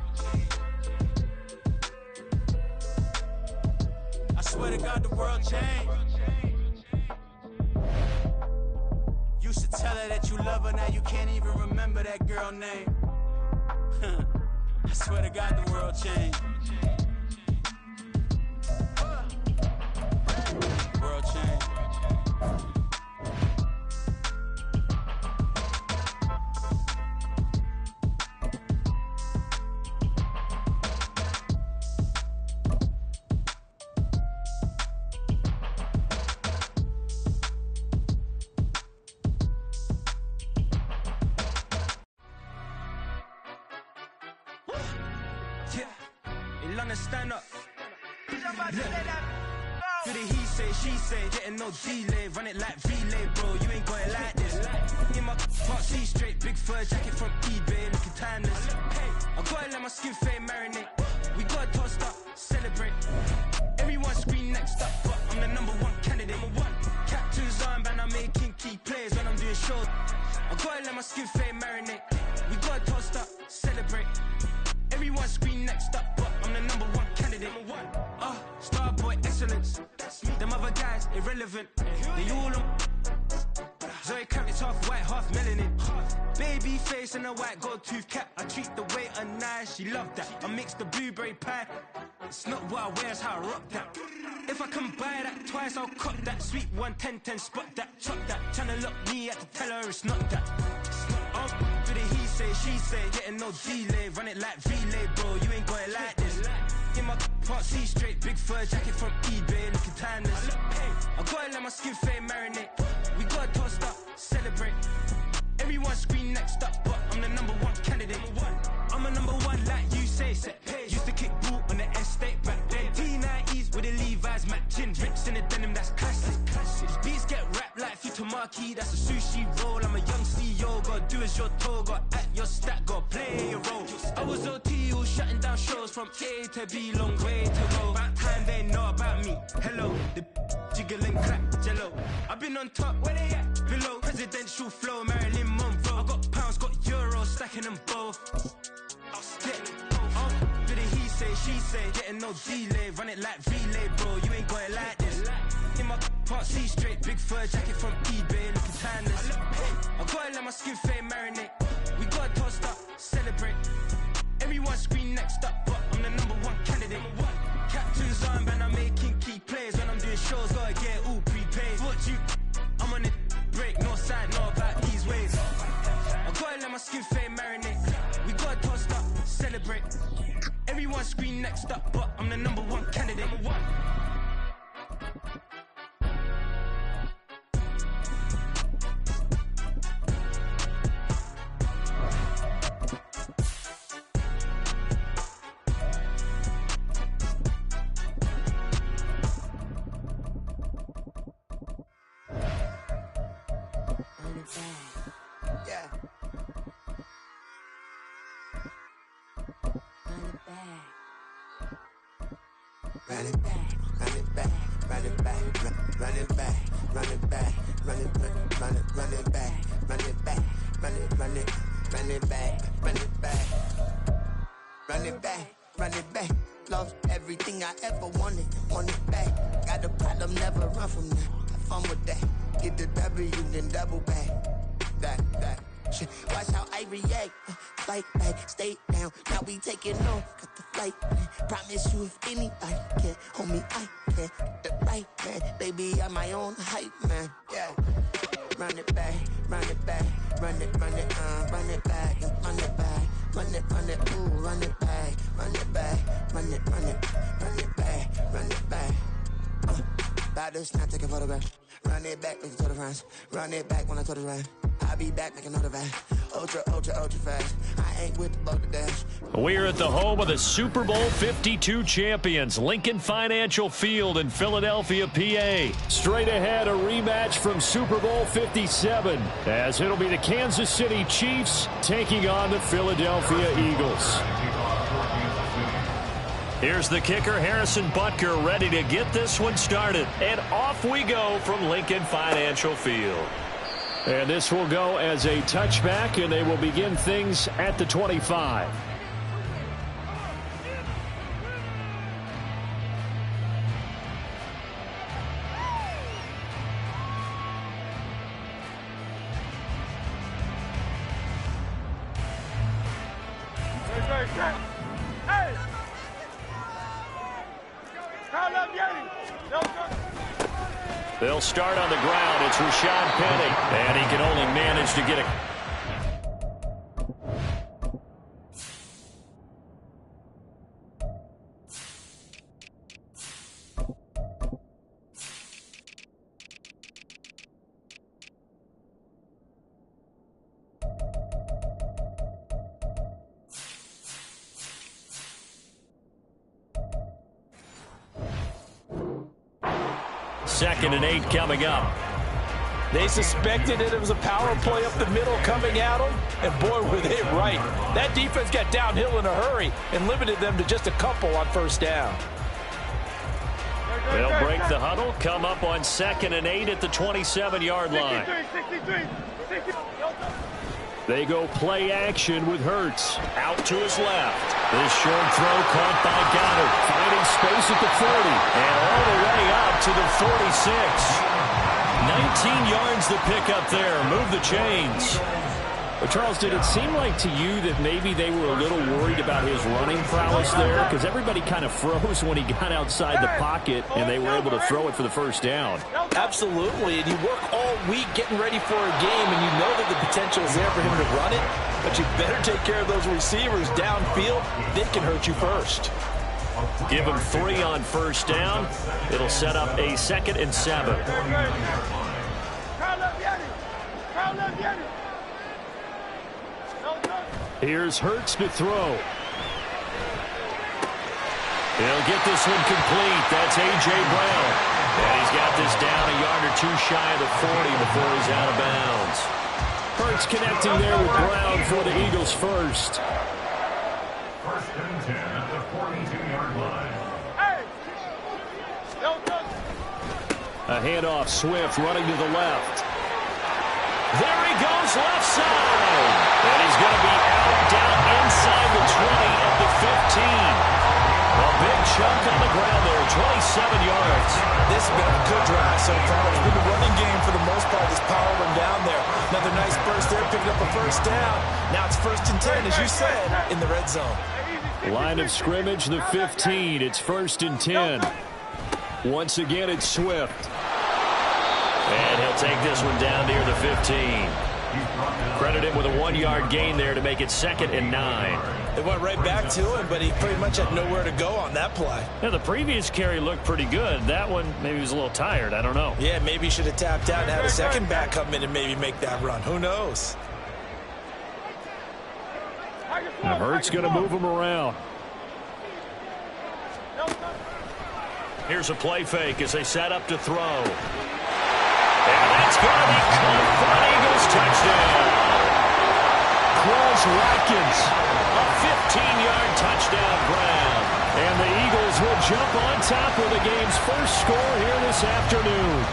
Speaker 9: I swear to God the world changed. Used to tell her that you love her, now you can't even remember that girl name. I swear to God the world changed. World changed. Stand up. Do the he say, she say, getting no delay, run it like relay, bro. You ain't got it like this. In my can't see straight, big fur jacket from eBay, looking timeless. I gotta let my skin fade marinate. We gotta toast up, celebrate. Everyone scream next up, but I'm the #1 candidate. Captain's armband, I'm making key plays when I'm doing shows. I gotta let my skin fade marinate. We gotta toast up, celebrate. Everyone scream next up, but I'm the #1 candidate. Starboy excellence. Them other guys irrelevant. They all on. Zoe Kravitz half white, half melanin. Baby face and a white gold tooth cap. I treat the waiter nice, she love that. I mix the blueberry pie. It's not what I wear, it's how I rock that. If I can buy that twice, I'll cut that. Sweet 110, spot that, chop that. Tryna lock me, I have to tell her it's not that. Do the he say, she say, getting no delay, run it like relay, bro. You ain't got it like this. In my can't see straight, big fur jacket from eBay, looking timeless. I gotta let my skin fade marinate. We gotta toast up, celebrate. Everyone scream next up, but I'm the #1 candidate. I'm a #1 like you say, set page. Used to kick boot on the estate back then. T90s with the Levi's matching. Rips in the denim, that's classic. These beats get wrapped like Futamaki, that's a sushi roll. I'm a young CEO, gotta do as you're told. Gotta act your stat, gotta play a role. I was OT, all shutting down shows from A to B, long way to go. About time they know about me. Hello, the jiggle and clap, jello. I've been on top, where they at? Below, presidential flow, Marilyn Monroe. I got pounds, got euros, stacking them both. Do the he say, she say, getting no delay, run it like relay, bro. You ain't got it like this. In my can't see straight, big fur jacket from eBay, looking timeless. I gotta let my skin fade marinate. We gotta toast up, celebrate. Everyone scream next up, but I'm the #1 candidate. Captain's armband, I'm making key plays when I'm doing shows. Gotta get it all prepaid. What you? I'm on it break, no side, know about these ways. I gotta let my skin fade marinate. We gotta toast up, celebrate. Everyone scream next up, but I'm the #1 candidate.
Speaker 7: Yeah. Run it back, run it back, run it back, run it back, run it back, run it back, run it back, run it back, run it back, run it back, run it back, run it back. Lost everything I ever wanted, want it back. Got a problem, never run from that. Have fun with that. Get the W, then double back. That. Shit. Watch how I react. Fight back, stay down. Now we taking off. Got the flight. Promise you if anybody can, homie, I can. The right man, baby, I'm my own hype man. Yeah. Run it back, run it back, run it back, run it back, run it, ooh, run it back, run it back, run it back, run it back. About this, not take a photograph. Run it back, make it to the friends. Run it back when I told it right. I'll be back, make another van. Ultra fast. I ain't with the boat to dash.
Speaker 5: We're at the home of the Super Bowl 52 champions, Lincoln Financial Field in Philadelphia, PA. Straight ahead, a rematch from Super Bowl 57, as it'll be the Kansas City Chiefs taking on the Philadelphia Eagles.
Speaker 1: Here's the kicker, Harrison Butker, ready to get this one started. And off we go from Lincoln Financial Field.
Speaker 5: And this will go as a touchback, and they will begin things at the 25.
Speaker 4: Hey! Crowd up, Yeti!
Speaker 1: They'll start on the ground. It's Rashad Penny. And he can only manage to get a... Second and 8 coming up.
Speaker 2: They suspected it was a power play up the middle coming at them, and boy, were they right. That defense got downhill in a hurry and limited them to just a couple on first down.
Speaker 1: They'll break the huddle, come up on second and 8 at the 27-yard line.
Speaker 4: 63.
Speaker 5: They go play action with Hurts.
Speaker 1: Out to his left. This short throw caught by Goddard. Finding space at the 40. And all the way up to the 46. 19 yards the pickup there. Move the chains.
Speaker 5: But Charles, did it seem like to you that maybe they were a little worried about his running prowess there? Because everybody kind of froze when he got outside the pocket, and they were able to throw it for the first down.
Speaker 2: Absolutely, and you work all week getting ready for a game, and you know that the potential is there for him to run it, but you better take care of those receivers downfield. They can hurt you first.
Speaker 1: Give him 3 on first down. It'll set up a 2nd and 7.
Speaker 5: Here's Hurts to throw.
Speaker 1: He'll get this one complete. That's A.J. Brown. And he's got this down a yard or 2 shy of the 40 before he's out of bounds.
Speaker 5: Hurts connecting there with Brown for the Eagles first.
Speaker 3: First and 10 at the 42-yard line.
Speaker 5: A handoff, Swift running to the left.
Speaker 1: There he goes, left side. And he's going to be out down inside the 20 at the 15. A big chunk on the ground there, 27 yards.
Speaker 2: This has been a good drive so far. It's been the running game for the most part. Just power them down there. Another nice burst there, picking up a first down. Now it's 1st and 10, as you said, in the red zone.
Speaker 5: Line of scrimmage, the 15. It's 1st and 10. Once again, it's Swift.
Speaker 1: And he'll take this one down near the 15. Credit him with a 1-yard gain there to make it 2nd and 9.
Speaker 2: They went right back to him, but he pretty much had nowhere to go on that play.
Speaker 1: Yeah, the previous carry looked pretty good. That one, maybe he was a little tired. I don't know.
Speaker 2: Yeah, maybe he should have tapped out and had a second back come in and maybe make that run. Who knows?
Speaker 5: Now Hurts going to move him around.
Speaker 1: Here's a play fake as they set up to throw. And that's going to be caught for an Eagles touchdown.
Speaker 5: Quez Watkins.
Speaker 1: A 15-yard touchdown grab.
Speaker 5: And the Eagles will jump on top with the game's first score here this afternoon.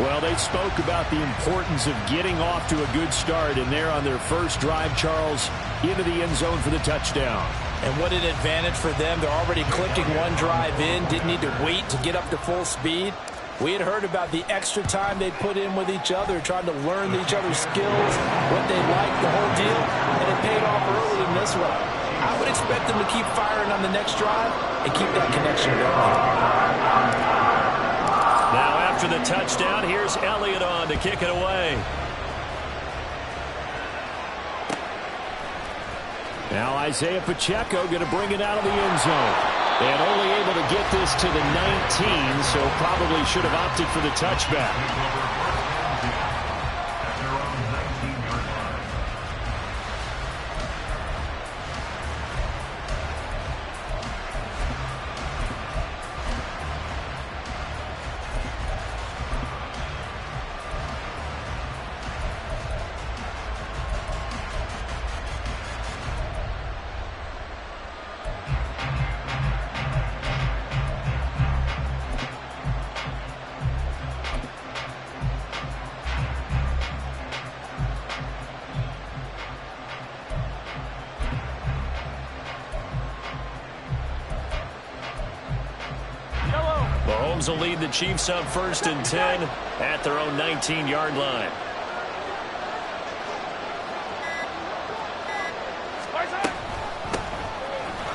Speaker 5: Well, they spoke about the importance of getting off to a good start, and they're on their first drive, Charles, into the end zone for the touchdown.
Speaker 2: And what an advantage for them. They're already clicking one drive in, didn't need to wait to get up to full speed. We had heard about the extra time they put in with each other, trying to learn each other's skills, what they like, the whole deal, and it paid off early in this one. I would expect them to keep firing on the next drive and keep that connection going.
Speaker 1: Now after the touchdown, here's Elliott on to kick it away.
Speaker 5: Now Isaiah Pacheco going to bring it out of the end zone. And only able to get this to the 19, so probably should have opted for the touchback.
Speaker 1: Eagles will lead the Chiefs up 1st and 10 at their own 19-yard line.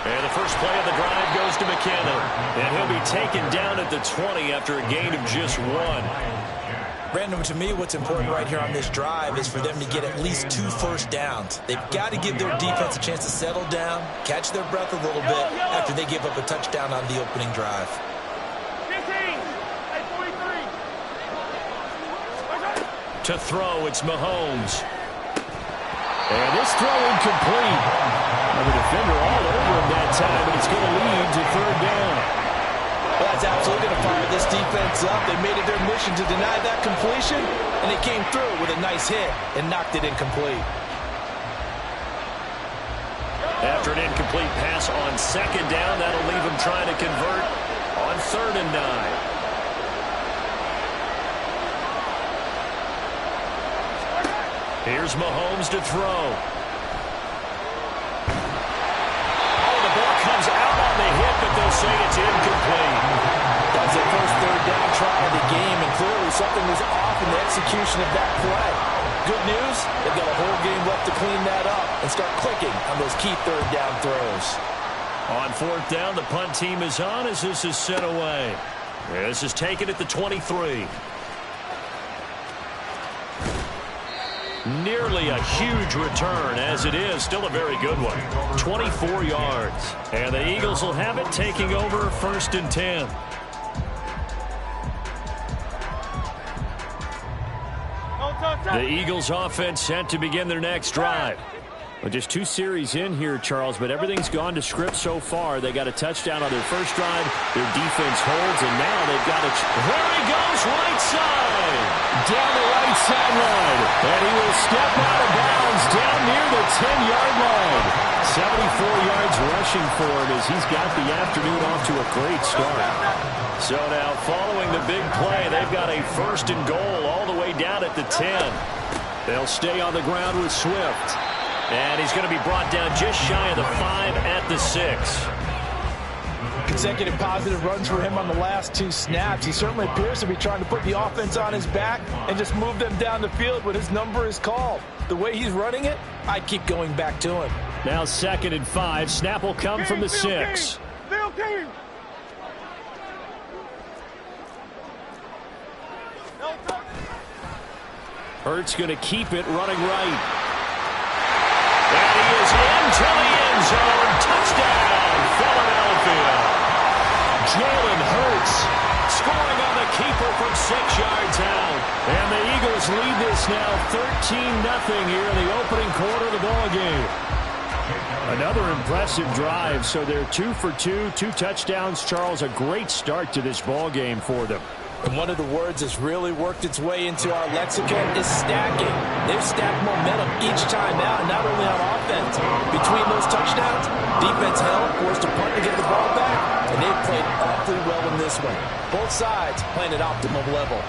Speaker 1: And the first play of the drive goes to McKinnon. And he'll be taken down at the 20 after a gain of just 1.
Speaker 2: Brandon, to me, what's important right here on this drive is for them to get at least 2 first downs. They've got to give their defense a chance to settle down, catch their breath a little bit after they give up a touchdown on the opening drive.
Speaker 4: 15,
Speaker 1: To throw, it's Mahomes. And this throw incomplete. And the defender all over him that time, but it's going to lead to 3rd down.
Speaker 2: Well, that's absolutely going to fire this defense up. They made it their mission to deny that completion, and they came through with a nice hit and knocked it incomplete.
Speaker 1: After an incomplete pass on 2nd down, that'll leave him trying to convert on 3rd and 9. Here's Mahomes to throw. The ball comes out on the hit, but they'll say it's incomplete.
Speaker 2: That's their first 3rd down try of the game, and clearly something was off in the execution of that play. Good news, they've got a whole game left to clean that up and start clicking on those key 3rd down throws.
Speaker 1: On 4th down, the punt team is on as this is sent away. This is taken at the 23. Nearly a huge return, as it is still a very good one. 24 yards. And the Eagles will have it, taking over 1st and 10. The Eagles offense set to begin their next drive. Well, just 2 series in here, Charles, but everything's gone to script so far. They got a touchdown on their first drive. Their defense holds, and now they've got a... There he goes, right side! Down the right sideline. And he will step out of bounds down near the 10-yard line. 74 yards rushing for him as he's got the afternoon off to a great start. So now, following the big play, they've got a 1st and goal all the way down at the 10. They'll stay on the ground with Swift. And he's going to be brought down just shy of the 5 at the 6.
Speaker 2: Consecutive positive runs for him on the last 2 snaps. He certainly appears to be trying to put the offense on his back and just move them down the field when his number is called. The way he's running it, I keep going back to him.
Speaker 1: Now 2nd and 5. Snap will come from the 6.
Speaker 4: Field team.
Speaker 1: Hurts going to keep it running right. And he is into the end zone. Touchdown, Philadelphia. Jalen Hurts scoring on the keeper from 6 yards out. And the Eagles lead this now 13-0 here in the opening quarter of the ball game. Another impressive drive, so they're 2 for 2, 2 touchdowns. Charles, a great start to this ball game for them.
Speaker 2: And one of the words that's really worked its way into our lexicon is stacking. They've stacked momentum each time out, not only on offense. Between those touchdowns, defense held, forced a punt to get the ball back, and they've played awfully well in this one. Both sides playing at optimum level.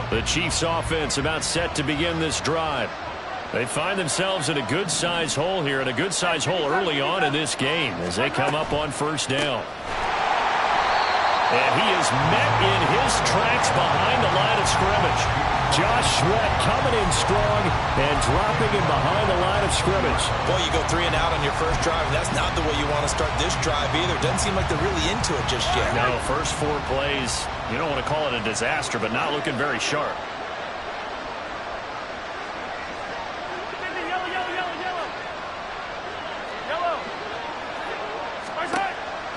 Speaker 1: The Chiefs offense about set to begin this drive. They find themselves in a good-sized hole here, and a good-sized hole early on in this game as they come up on 1st down. And he is met in his tracks behind the line of scrimmage. Josh Sweat coming in strong and dropping him behind the line of scrimmage.
Speaker 2: Boy, you go 3 and out on your first drive, and that's not the way you want to start this drive either. Doesn't seem like they're really into it just yet.
Speaker 1: No, first 4 plays, you don't want to call it a disaster, but not looking very sharp.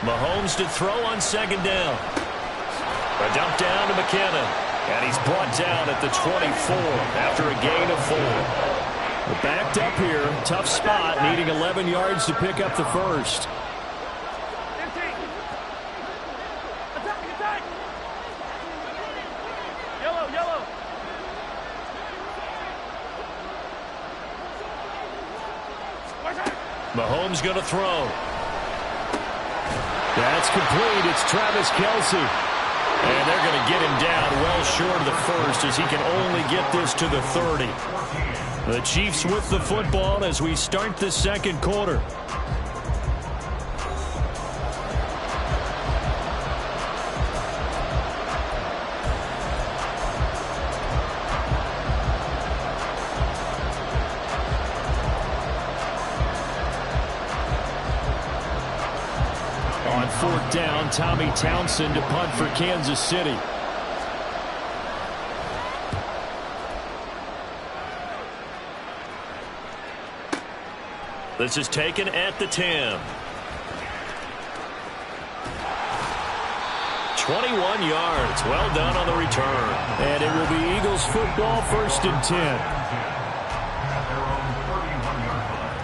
Speaker 1: Mahomes to throw on 2nd down. A dump down to McKinnon. And he's brought down at the 24 after a gain of 4. We're backed up here. Tough spot, needing 11 yards to pick up the first. Mahomes going to throw.
Speaker 5: That's complete. It's Travis Kelce.
Speaker 1: And they're going to get him down well short of the first as he can only get this to the 30. The Chiefs with the football as we start the second quarter.
Speaker 5: On fourth down, Tommy Townsend to punt for Kansas City.
Speaker 1: This is taken at the 10. 21 yards. Well done on the return.
Speaker 5: And it will be Eagles football, 1st and 10.
Speaker 3: At their own 31-yard line.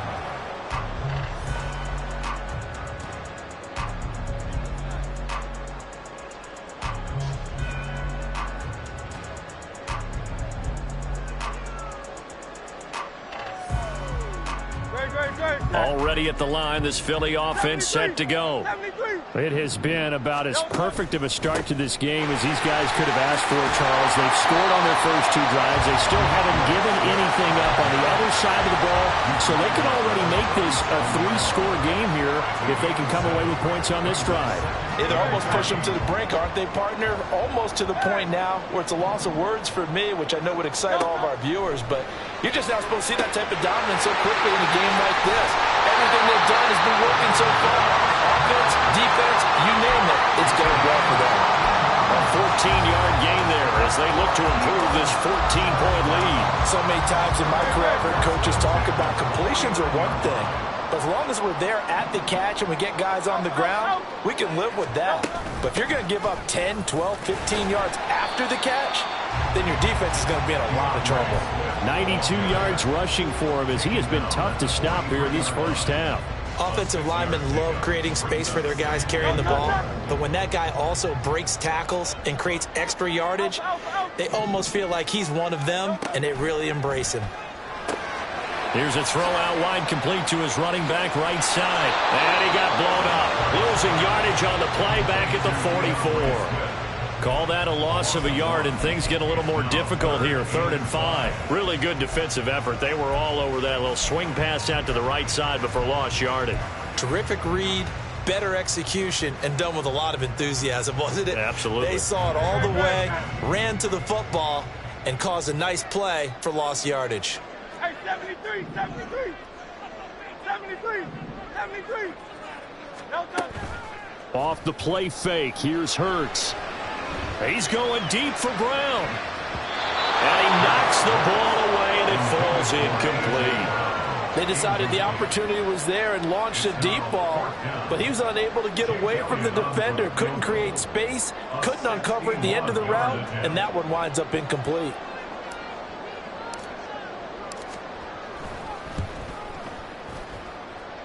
Speaker 1: Already at the line, this Philly offense set to go.
Speaker 5: It has been about as perfect of a start to this game as these guys could have asked for, Charles. They've scored on their first 2 drives. They still haven't given anything up on the other side of the ball, so they can already make this a 3-score game here if they can come away with points on this drive.
Speaker 2: Yeah, they're almost pushing them to the brink, aren't they, partner? Almost to the point now where it's a loss of words for me, which I know would excite all of our viewers, but you're just not supposed to see that type of dominance so quickly in a game like this. Everything they've done has been working so far. Offense, defense, you name it, it's going well for them.
Speaker 1: A 14-yard gain there as they look to improve this 14-point lead.
Speaker 2: So many times in my career, I've heard coaches talk about completions are one thing, but as long as we're there at the catch and we get guys on the ground, we can live with that. But if you're going to give up 10, 12, 15 yards after the catch, then your defense is going to be in a lot of trouble.
Speaker 5: 92 yards rushing for him as he has been tough to stop here in this first half.
Speaker 2: Offensive linemen love creating space for their guys carrying the ball, but when that guy also breaks tackles and creates extra yardage, they almost feel like he's one of them, and they really embrace him.
Speaker 1: Here's a throw out wide, complete to his running back right side. And he got blown up. Losing yardage on the play back at the 44. Call that a loss of a yard, and things get a little more difficult here. 3rd and 5. Really good defensive effort. They were all over that little swing pass out to the right side, but for lost yardage.
Speaker 2: Terrific read, better execution, and done with a lot of enthusiasm, wasn't it?
Speaker 1: Absolutely.
Speaker 2: They saw it all the way, ran to the football, and caused a nice play for lost yardage.
Speaker 4: Hey, 73, 73, 73, 73. No, no.
Speaker 5: Off the play fake, here's Hurts.
Speaker 1: He's going deep for Brown. And he knocks the ball away, and it falls incomplete.
Speaker 2: They decided the opportunity was there and launched a deep ball, but he was unable to get away from the defender, couldn't create space, couldn't uncover at the end of the route, and that one winds up incomplete.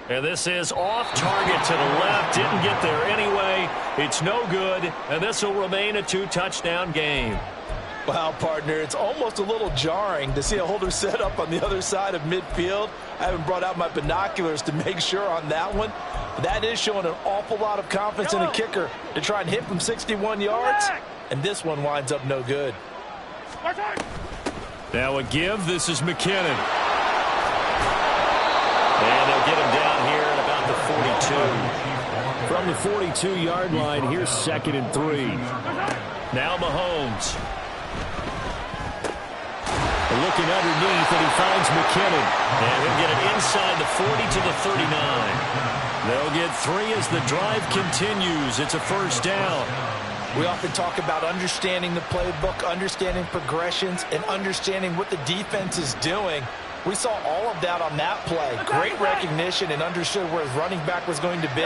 Speaker 1: And this is off target to the left. Didn't get there anyway. It's no good, and this will remain a 2-touchdown game.
Speaker 2: Wow, partner, it's almost a little jarring to see a holder set up on the other side of midfield. I haven't brought out my binoculars to make sure on that one. That is showing an awful lot of confidence in a kicker to try and hit from 61 yards, and this one winds up no good.
Speaker 1: Now a give. This is McKinnon. And they'll get him down here at about the 42.
Speaker 5: From the 42-yard line, here's 2nd and 3.
Speaker 1: Now Mahomes.
Speaker 5: Looking underneath, and he finds McKinnon.
Speaker 1: And he'll get it inside the 40 to the 39. They'll get 3 as the drive continues. It's a 1st down.
Speaker 2: We often talk about understanding the playbook, understanding progressions, and understanding what the defense is doing. We saw all of that on that play. Great recognition and understood where his running back was going to be.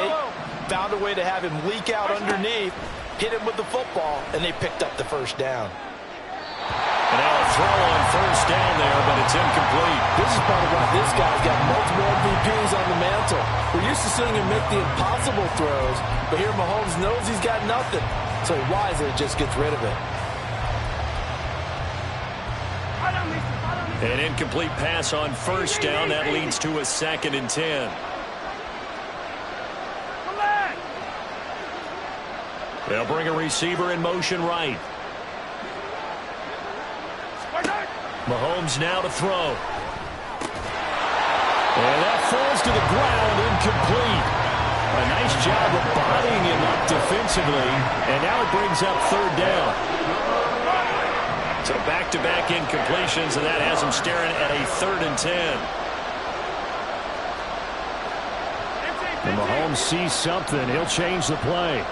Speaker 2: Found a way to have him leak out underneath, hit him with the football, and they picked up the 1st down.
Speaker 1: And now a throw on 1st down there, but it's incomplete.
Speaker 2: This is part of why this guy's got multiple MVPs on the mantle. We're used to seeing him make the impossible throws, but here Mahomes knows he's got nothing, so he wisely just gets rid of it.
Speaker 1: An incomplete pass on 1st down. That leads to a 2nd and 10.
Speaker 5: They'll bring a receiver in motion right. Mahomes now to throw. And that falls to the ground, incomplete. A nice job of bodying him up defensively. And now it brings up third down. So back-to-back incompletions, and that has him staring at a 3rd and 10. And Mahomes sees something. He'll change the play.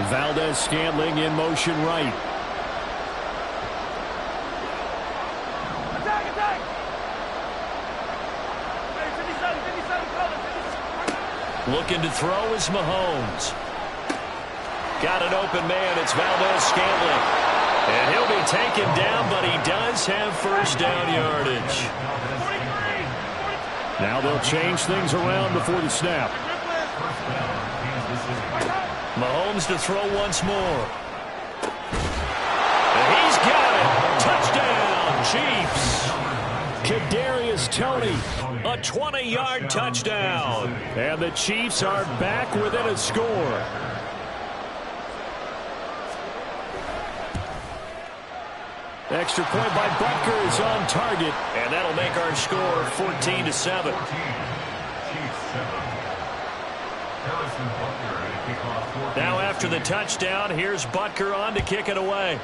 Speaker 5: Valdez-Scantling in motion right. Looking to throw is Mahomes. Got an open man. It's Valdez-Scantling. And he'll be taken down, but he does have first down yardage. Now they'll change things around before the snap. Mahomes to throw once more. And he's got it. Touchdown, Chiefs. Kadarius Toney, a 20-yard touchdown. And the Chiefs are back within a score. Extra point by Butker is on target, and that'll make our score 14-7. Now after the touchdown, here's Butker on to kick it away.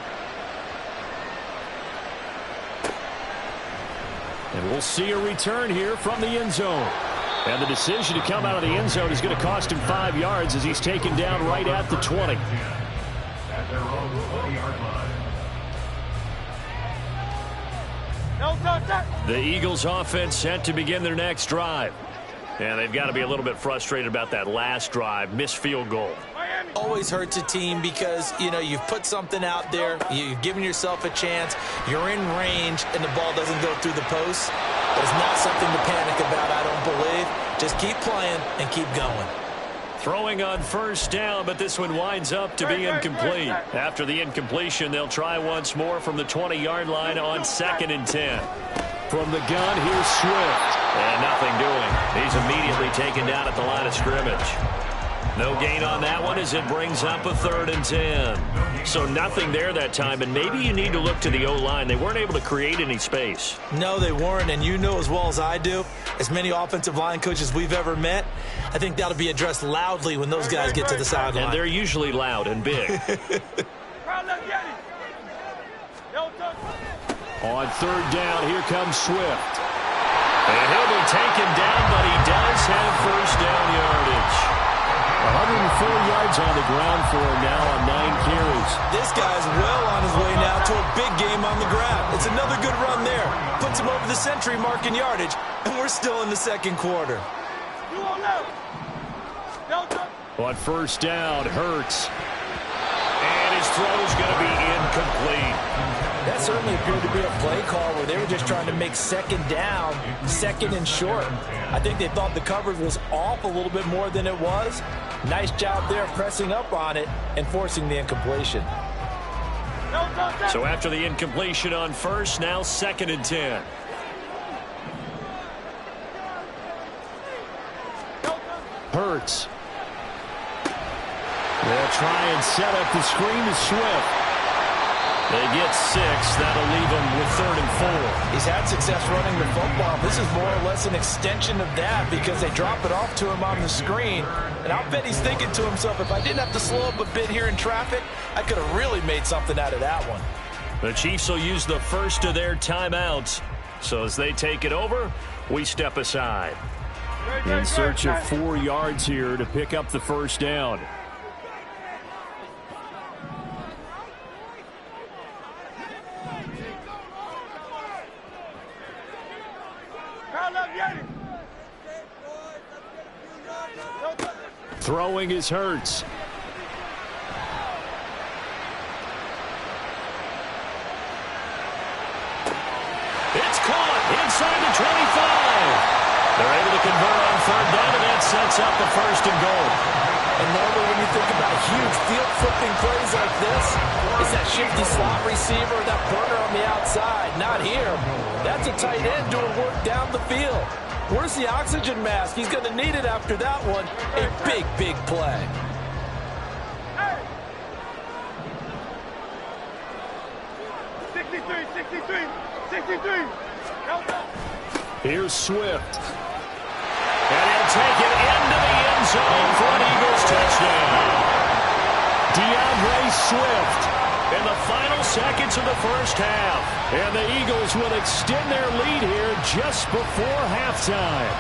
Speaker 5: And we'll see a return here from the end zone. And the decision to come out of the end zone is going to cost him 5 yards as he's taken down right at the 20.
Speaker 3: At their own 20-yard line.
Speaker 5: The Eagles offense set to begin their next drive. And they've got to be a little bit frustrated about that last drive. Missed field goal.
Speaker 2: Always hurts a team because, you know, you've put something out there, you've given yourself a chance, you're in range, and the ball doesn't go through the post. But it's not something to panic about, I don't believe. Just keep playing and keep going.
Speaker 5: Throwing on first down, but this one winds up to be incomplete. After the incompletion, they'll try once more from the 20-yard line on 2nd and 10. From the gun, here's Swift. And nothing doing. He's immediately taken down at the line of scrimmage. No gain on that one as it brings up a 3rd and 10. So nothing there that time, and maybe you need to look to the O-line. They weren't able to create any space.
Speaker 2: No, they weren't, and you know as well as I do, as many offensive line coaches we've ever met, I think that'll be addressed loudly when those guys get to the sideline.
Speaker 5: And they're usually loud and big. On 3rd down, here comes Swift. And he'll be taken down, but he does have first down yardage. 104 yards on the ground for him now on 9 carries.
Speaker 2: This guy's well on his way now to a big game on the ground. It's another good run there. Puts him over the century mark in yardage, and we're still in the 2nd quarter.
Speaker 5: On 1st down, Hurts. And his throw's going to be incomplete.
Speaker 2: That certainly appeared to be a play call where they were just trying to make 2nd down, 2nd and short. I think they thought the coverage was off a little bit more than it was. Nice job there pressing up on it and forcing the incompletion.
Speaker 5: So after the incompletion on 1st, now 2nd and 10. Hurts. They'll try and set up the screen to Swift. They get 6. That'll leave him with 3rd and 4.
Speaker 2: He's had success running the football. This is more or less an extension of that because they drop it off to him on the screen. And I'll bet he's thinking to himself, if I didn't have to slow up a bit here in traffic, I could have really made something out of that one.
Speaker 5: The Chiefs will use the first of their timeouts. So as they take it over, we step aside. In search of 4 yards here to pick up the first down. Throwing is Hurts. It's caught inside the 25. They're able to convert on 3rd down, and that sets up the 1st and goal.
Speaker 2: And normally when you think about huge field-flipping plays like this, it's that shifty slot receiver, that burner on the outside. Not here. That's a tight end doing work down the field. Where's the oxygen mask? He's going to need it after that one. A big, big play.
Speaker 4: Hey! 63, 63, 63.
Speaker 5: Here's Swift. And he'll take it into the end zone for an Eagles touchdown. DeAndre Swift in the final seconds of the first half. And the Eagles will extend their lead here just before halftime.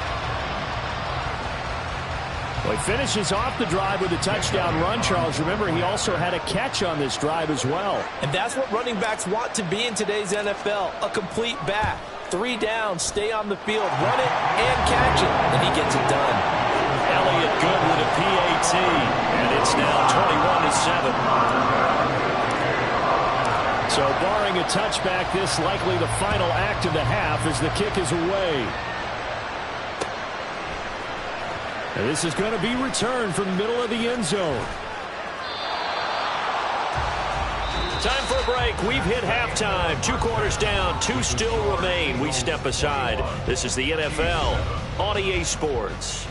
Speaker 5: Well, he finishes off the drive with a touchdown run, Charles. Remember, he also had a catch on this drive as well.
Speaker 2: And that's what running backs want to be in today's NFL, a complete back. 3 down, stay on the field, run it, and catch it, and he gets it done.
Speaker 5: Elliott good with a PAT, and it's now 21-7. So barring a touchback, this likely the final act of the half as the kick is away. And this is going to be returned from the middle of the end zone. Time for a break. We've hit halftime. 2 quarters down, 2 still remain. We step aside. This is the NFL on EA Sports.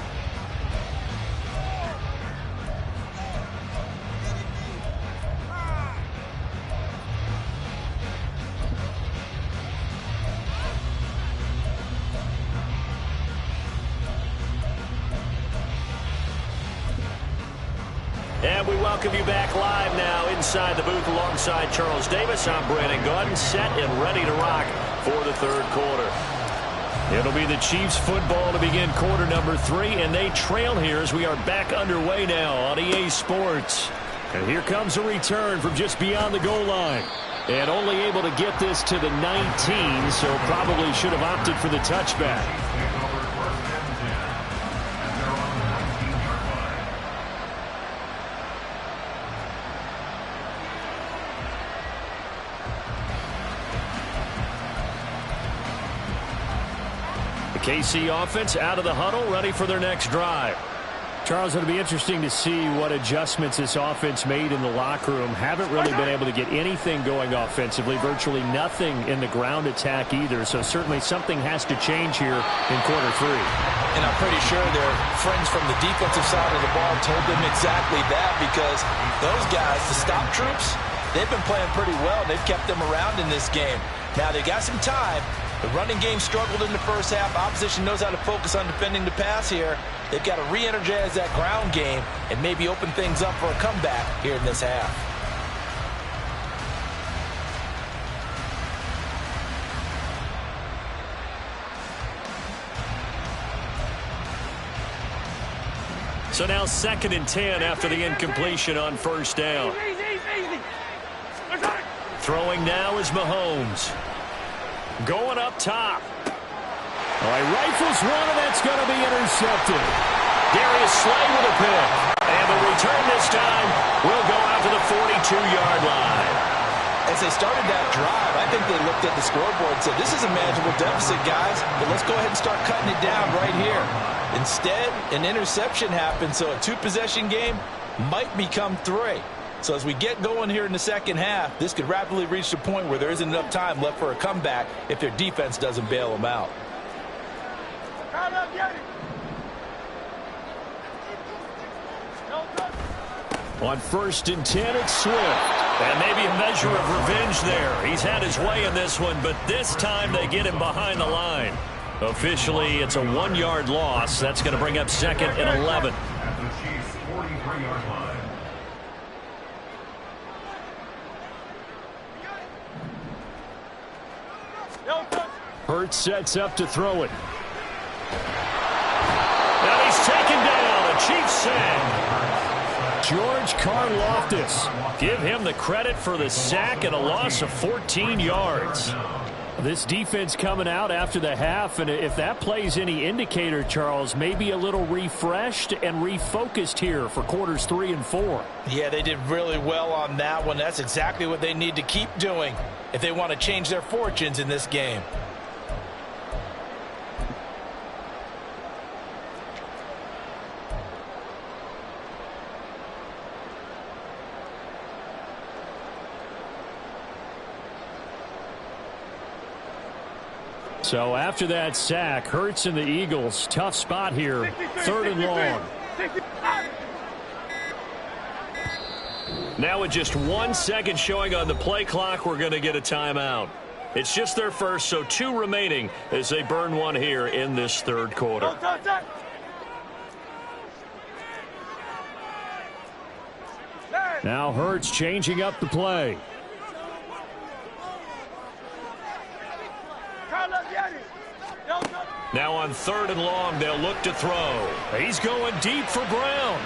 Speaker 5: And we welcome you back live now inside the booth alongside Charles Davis. I'm Brandon Gaudin, set and ready to rock for the third quarter. It'll be the Chiefs football to begin quarter number 3, and they trail here as we are back underway now on EA Sports. And here comes a return from just beyond the goal line. And only able to get this to the 19, so probably should have opted for the touchback. KC offense out of the huddle, ready for their next drive. Charles, it'll be interesting to see what adjustments this offense made in the locker room. Haven't really been able to get anything going offensively, virtually nothing in the ground attack either. So certainly something has to change here in quarter 3.
Speaker 2: And I'm pretty sure their friends from the defensive side of the ball told them exactly that, because those guys, the stop troops, they've been playing pretty well. They've kept them around in this game. Now they got some time. The running game struggled in the first half. Opposition knows how to focus on defending the pass here. They've got to re-energize that ground game and maybe open things up for a comeback here in this half.
Speaker 5: So now 2nd and 10 after the incompletion on first down.
Speaker 4: Easy.
Speaker 5: Throwing now is Mahomes. Going up top. All right, rifles one, and that's going to be intercepted. Darius Slay with a pick. And the return this time will go out to the 42-yard line.
Speaker 2: As they started that drive, I think they looked at the scoreboard and said, this is a manageable deficit, guys, but let's go ahead and start cutting it down right here. Instead, an interception happened, so a 2-possession game might become 3. So as we get going here in the second half, this could rapidly reach the point where there isn't enough time left for a comeback if their defense doesn't bail them out.
Speaker 5: On 1st and 10, it's Swift. And maybe a measure of revenge there. He's had his way in this one, but this time they get him behind the line. Officially, it's a 1-yard loss. That's going to bring up 2nd and 11.
Speaker 3: At the Chiefs' 43-yard line.
Speaker 5: Hurts sets up to throw it. And he's taken down. A Chiefs sack. George Karlaftis. Give him the credit for the sack and a loss of 14 yards. This defense coming out after the half, and if that plays any indicator, Charles, maybe a little refreshed and refocused here for quarters 3 and 4.
Speaker 2: Yeah, they did really well on that one. That's exactly what they need to keep doing if they want to change their fortunes in this game.
Speaker 5: So after that sack, Hurts and the Eagles, tough spot here, 3rd and long.
Speaker 1: Now with just 1 second showing on the play clock, we're going to get a timeout. It's just their first, so 2 remaining as they burn one here in this 3rd quarter.
Speaker 5: Now Hurts changing up the play.
Speaker 1: Now on 3rd and long, they'll look to throw.
Speaker 5: He's going deep for Brown.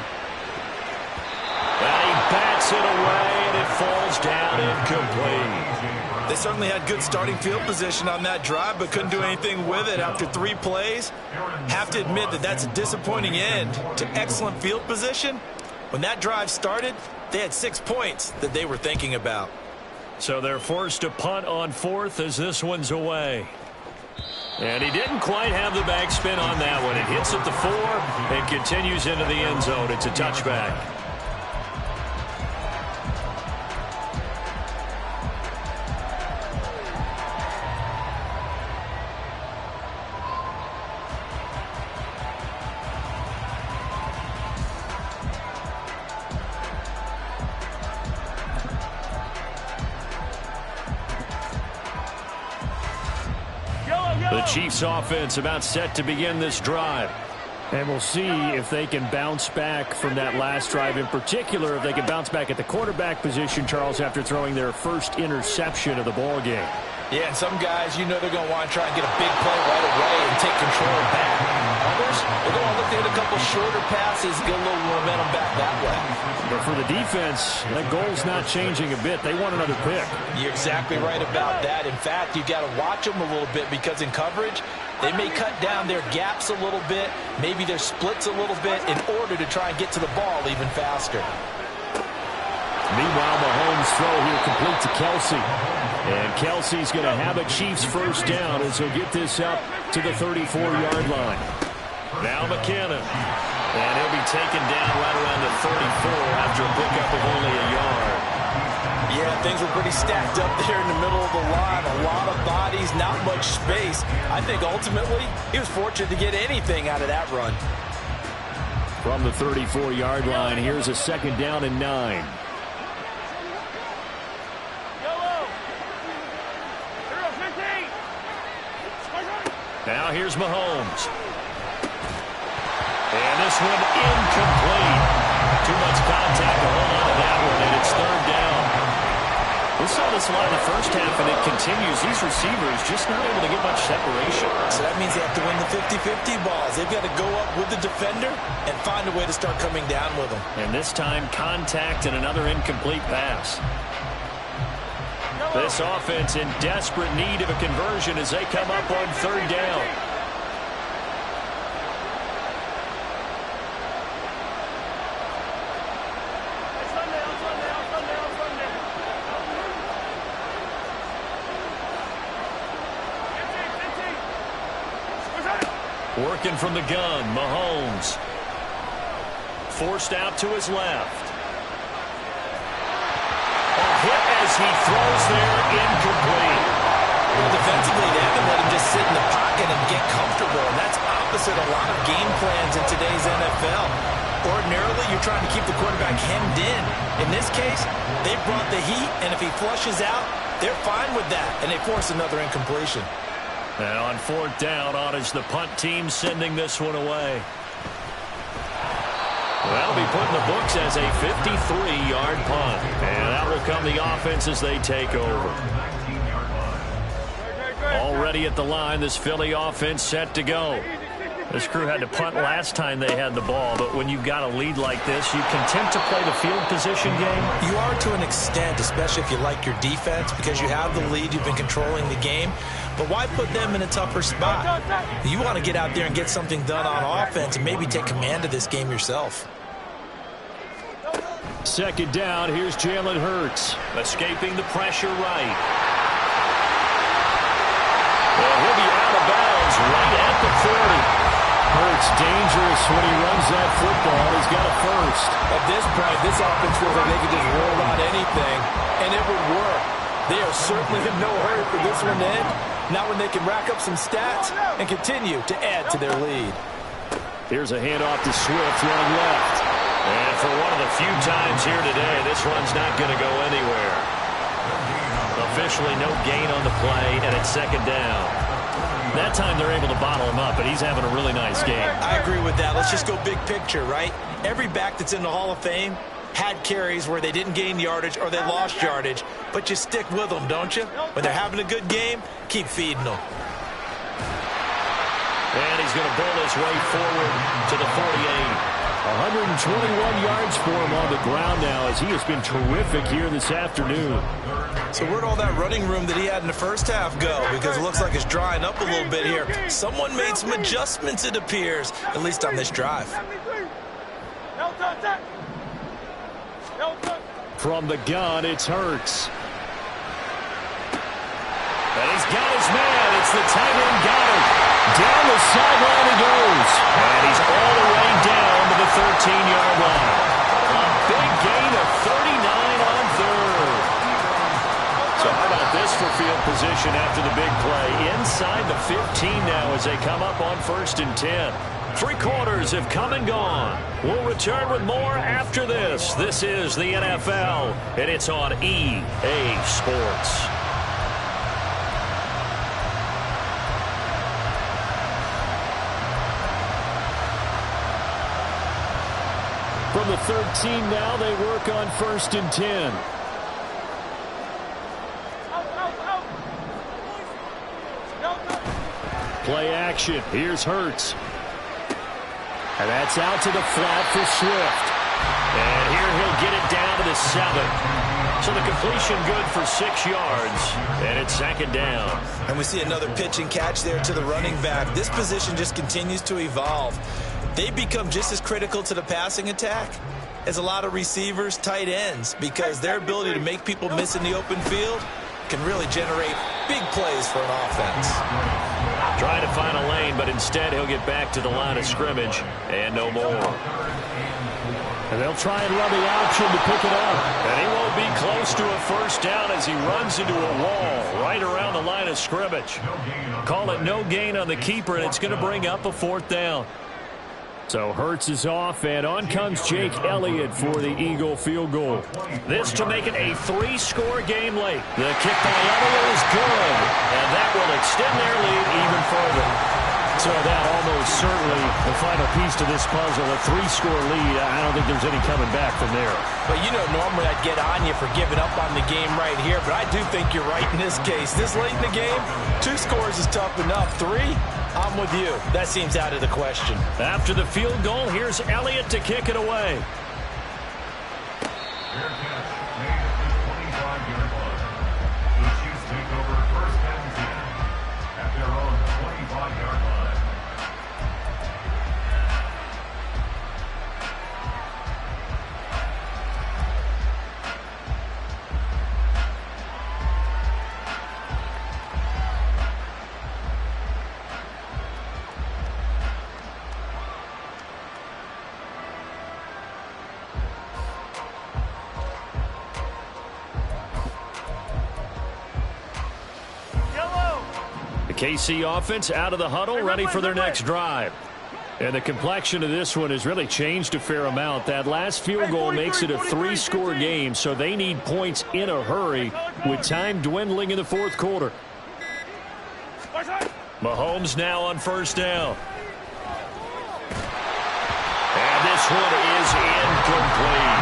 Speaker 1: And he bats it away, and it falls down incomplete.
Speaker 2: They certainly had good starting field position on that drive, but couldn't do anything with it after 3 plays. Have to admit that that's a disappointing end to excellent field position. When that drive started, they had 6 points that they were thinking about.
Speaker 1: So they're forced to punt on 4th as this one's away. And he didn't quite have the backspin on that one. It hits at the 4 and continues into the end zone. It's a touchback. The Chiefs offense about set to begin this drive.
Speaker 5: And we'll see if they can bounce back from that last drive. In particular, if they can bounce back at the quarterback position, Charles, after throwing their first interception of the ball game.
Speaker 2: Yeah, and some guys, you know they're going to want to try and get a big play right away and take control back. Others, they're going to look to hit a couple shorter passes, get a little momentum back that way.
Speaker 5: But for the defense, that goal's not changing a bit. They want another pick.
Speaker 2: You're exactly right about that. In fact, you've got to watch them a little bit because in coverage, they may cut down their gaps a little bit, maybe their splits a little bit in order to try and get to the ball even faster.
Speaker 5: Meanwhile, Mahomes' throw here complete to Kelsey. And Kelsey's going to have a Chiefs first down as he'll get this up to the 34-yard line.
Speaker 1: Now McKinnon. And he'll be taken down right around the 34 after a pickup of only a yard.
Speaker 2: Yeah, things were pretty stacked up there in the middle of the line. A lot of bodies, not much space. I think ultimately he was fortunate to get anything out of that run.
Speaker 5: From the 34-yard line, here's a 2nd down and 9.
Speaker 1: Now here's Mahomes. And this one incomplete. Too much contact to hold on to that one, and it's 3rd down. We saw this a lot in the first half, and it continues. These receivers just not able to get much separation.
Speaker 2: So that means they have to win the 50-50 balls. They've got to go up with the defender and find a way to start coming down with them.
Speaker 1: And this time, contact and another incomplete pass. This offense in desperate need of a conversion as they come up on 3rd down. Working from the gun, Mahomes. Forced out to his left. Hit as he throws there, incomplete.
Speaker 2: Well, defensively, they haven't let him just sit in the pocket and get comfortable, and that's opposite a lot of game plans in today's NFL. Ordinarily, you're trying to keep the quarterback hemmed in. In this case, they brought the heat, and if he flushes out, they're fine with that, and they force another incompletion.
Speaker 1: And on 4th down, on is the punt team sending this one away. That'll be put in the books as a 53-yard punt. And out will come the offense as they take over. Already at the line, this Philly offense set to go. This crew had to punt last time they had the ball, but when you've got a lead like this, you content to play the field position game?
Speaker 2: You are to an extent, especially if you like your defense, because you have the lead, you've been controlling the game. But why put them in a tougher spot? You want to get out there and get something done on offense and maybe take command of this game yourself.
Speaker 5: 2nd down, here's Jalen Hurts.
Speaker 1: Escaping the pressure right. Well, he'll be out of bounds right at the 40.
Speaker 5: Hurts dangerous when he runs that football. He's got a first.
Speaker 2: At this point, this offense feels like they could just roll out anything, and it would work. They are certainly in no hurry for this one to end. Not when they can rack up some stats and continue to add to their lead.
Speaker 5: Here's a handoff to Swift running left.
Speaker 1: And for one of the few times here today, this run's not going to go anywhere. Officially no gain on the play, and it's second down.
Speaker 5: That time they're able to bottle him up, but he's having a really nice game.
Speaker 2: I agree with that. Let's just go big picture, right? Every back that's in the Hall of Fame had carries where they didn't gain yardage or they lost yardage, but you stick with them, don't you? When they're having a good game, keep feeding them.
Speaker 1: And he's going to bull his way forward to the 48.
Speaker 5: 121 yards for him on the ground now as he has been terrific here this afternoon.
Speaker 2: So where'd all that running room that he had in the first half go? Because it looks like it's drying up a little bit here. Someone made some adjustments, it appears, at least on this drive.
Speaker 5: From the gun, it's Hurts.
Speaker 1: And he's got his man. It's the tight end Goddard.
Speaker 5: Down the sideline he goes.
Speaker 1: And he's all the way down to the 13-yard line. A big gain of 39 on third. So how about this for field position after the big play? Inside the 15 now as they come up on 1st and 10. 3 quarters have come and gone. We'll return with more after this. This is the NFL, and it's on EA Sports.
Speaker 5: From the 13 now, they work on 1st and 10. Play action. Here's Hurts. And that's out to the flat for Swift.
Speaker 1: And here he'll get it down to the 7. So the completion good for 6 yards. And it's second down.
Speaker 2: And we see another pitch and catch there to the running back. This position just continues to evolve. They become just as critical to the passing attack as a lot of receivers, tight ends, because their ability to make people miss in the open field can really generate big plays for an offense.
Speaker 1: Trying to find a lane, but instead he'll get back to the line of scrimmage and no more.
Speaker 5: And they'll try and run the option to pick it up.
Speaker 1: And he won't be close to a first down as he runs into a wall right around the line of scrimmage. Call it no gain on the keeper, and it's going to bring up a 4th down.
Speaker 5: So Hurts is off, and on comes Jake Elliott for the Eagle field goal.
Speaker 1: This to make it a 3-score game late. The kick by Elliott is good, and that will extend their lead even further.
Speaker 5: So that almost certainly the final piece to this puzzle, a 3-score lead. I don't think there's any coming back from there.
Speaker 2: But you know, normally I'd get on you for giving up on the game right here, but I do think you're right in this case. This late in the game, 2 scores is tough enough. 3? I'm with you. That seems out of the question.
Speaker 1: After the field goal, here's Elliott to kick it away.
Speaker 3: Fair catch made at the 25-yard line. The Chiefs take over 1st and 10 at their own 25-yard line.
Speaker 1: KC offense out of the huddle, ready for their next drive.
Speaker 5: And the complexion of this one has really changed a fair amount. That last field goal makes it a 3-score game, so they need points in a hurry with time dwindling in the 4th quarter.
Speaker 1: Mahomes now on 1st down. And this one is incomplete.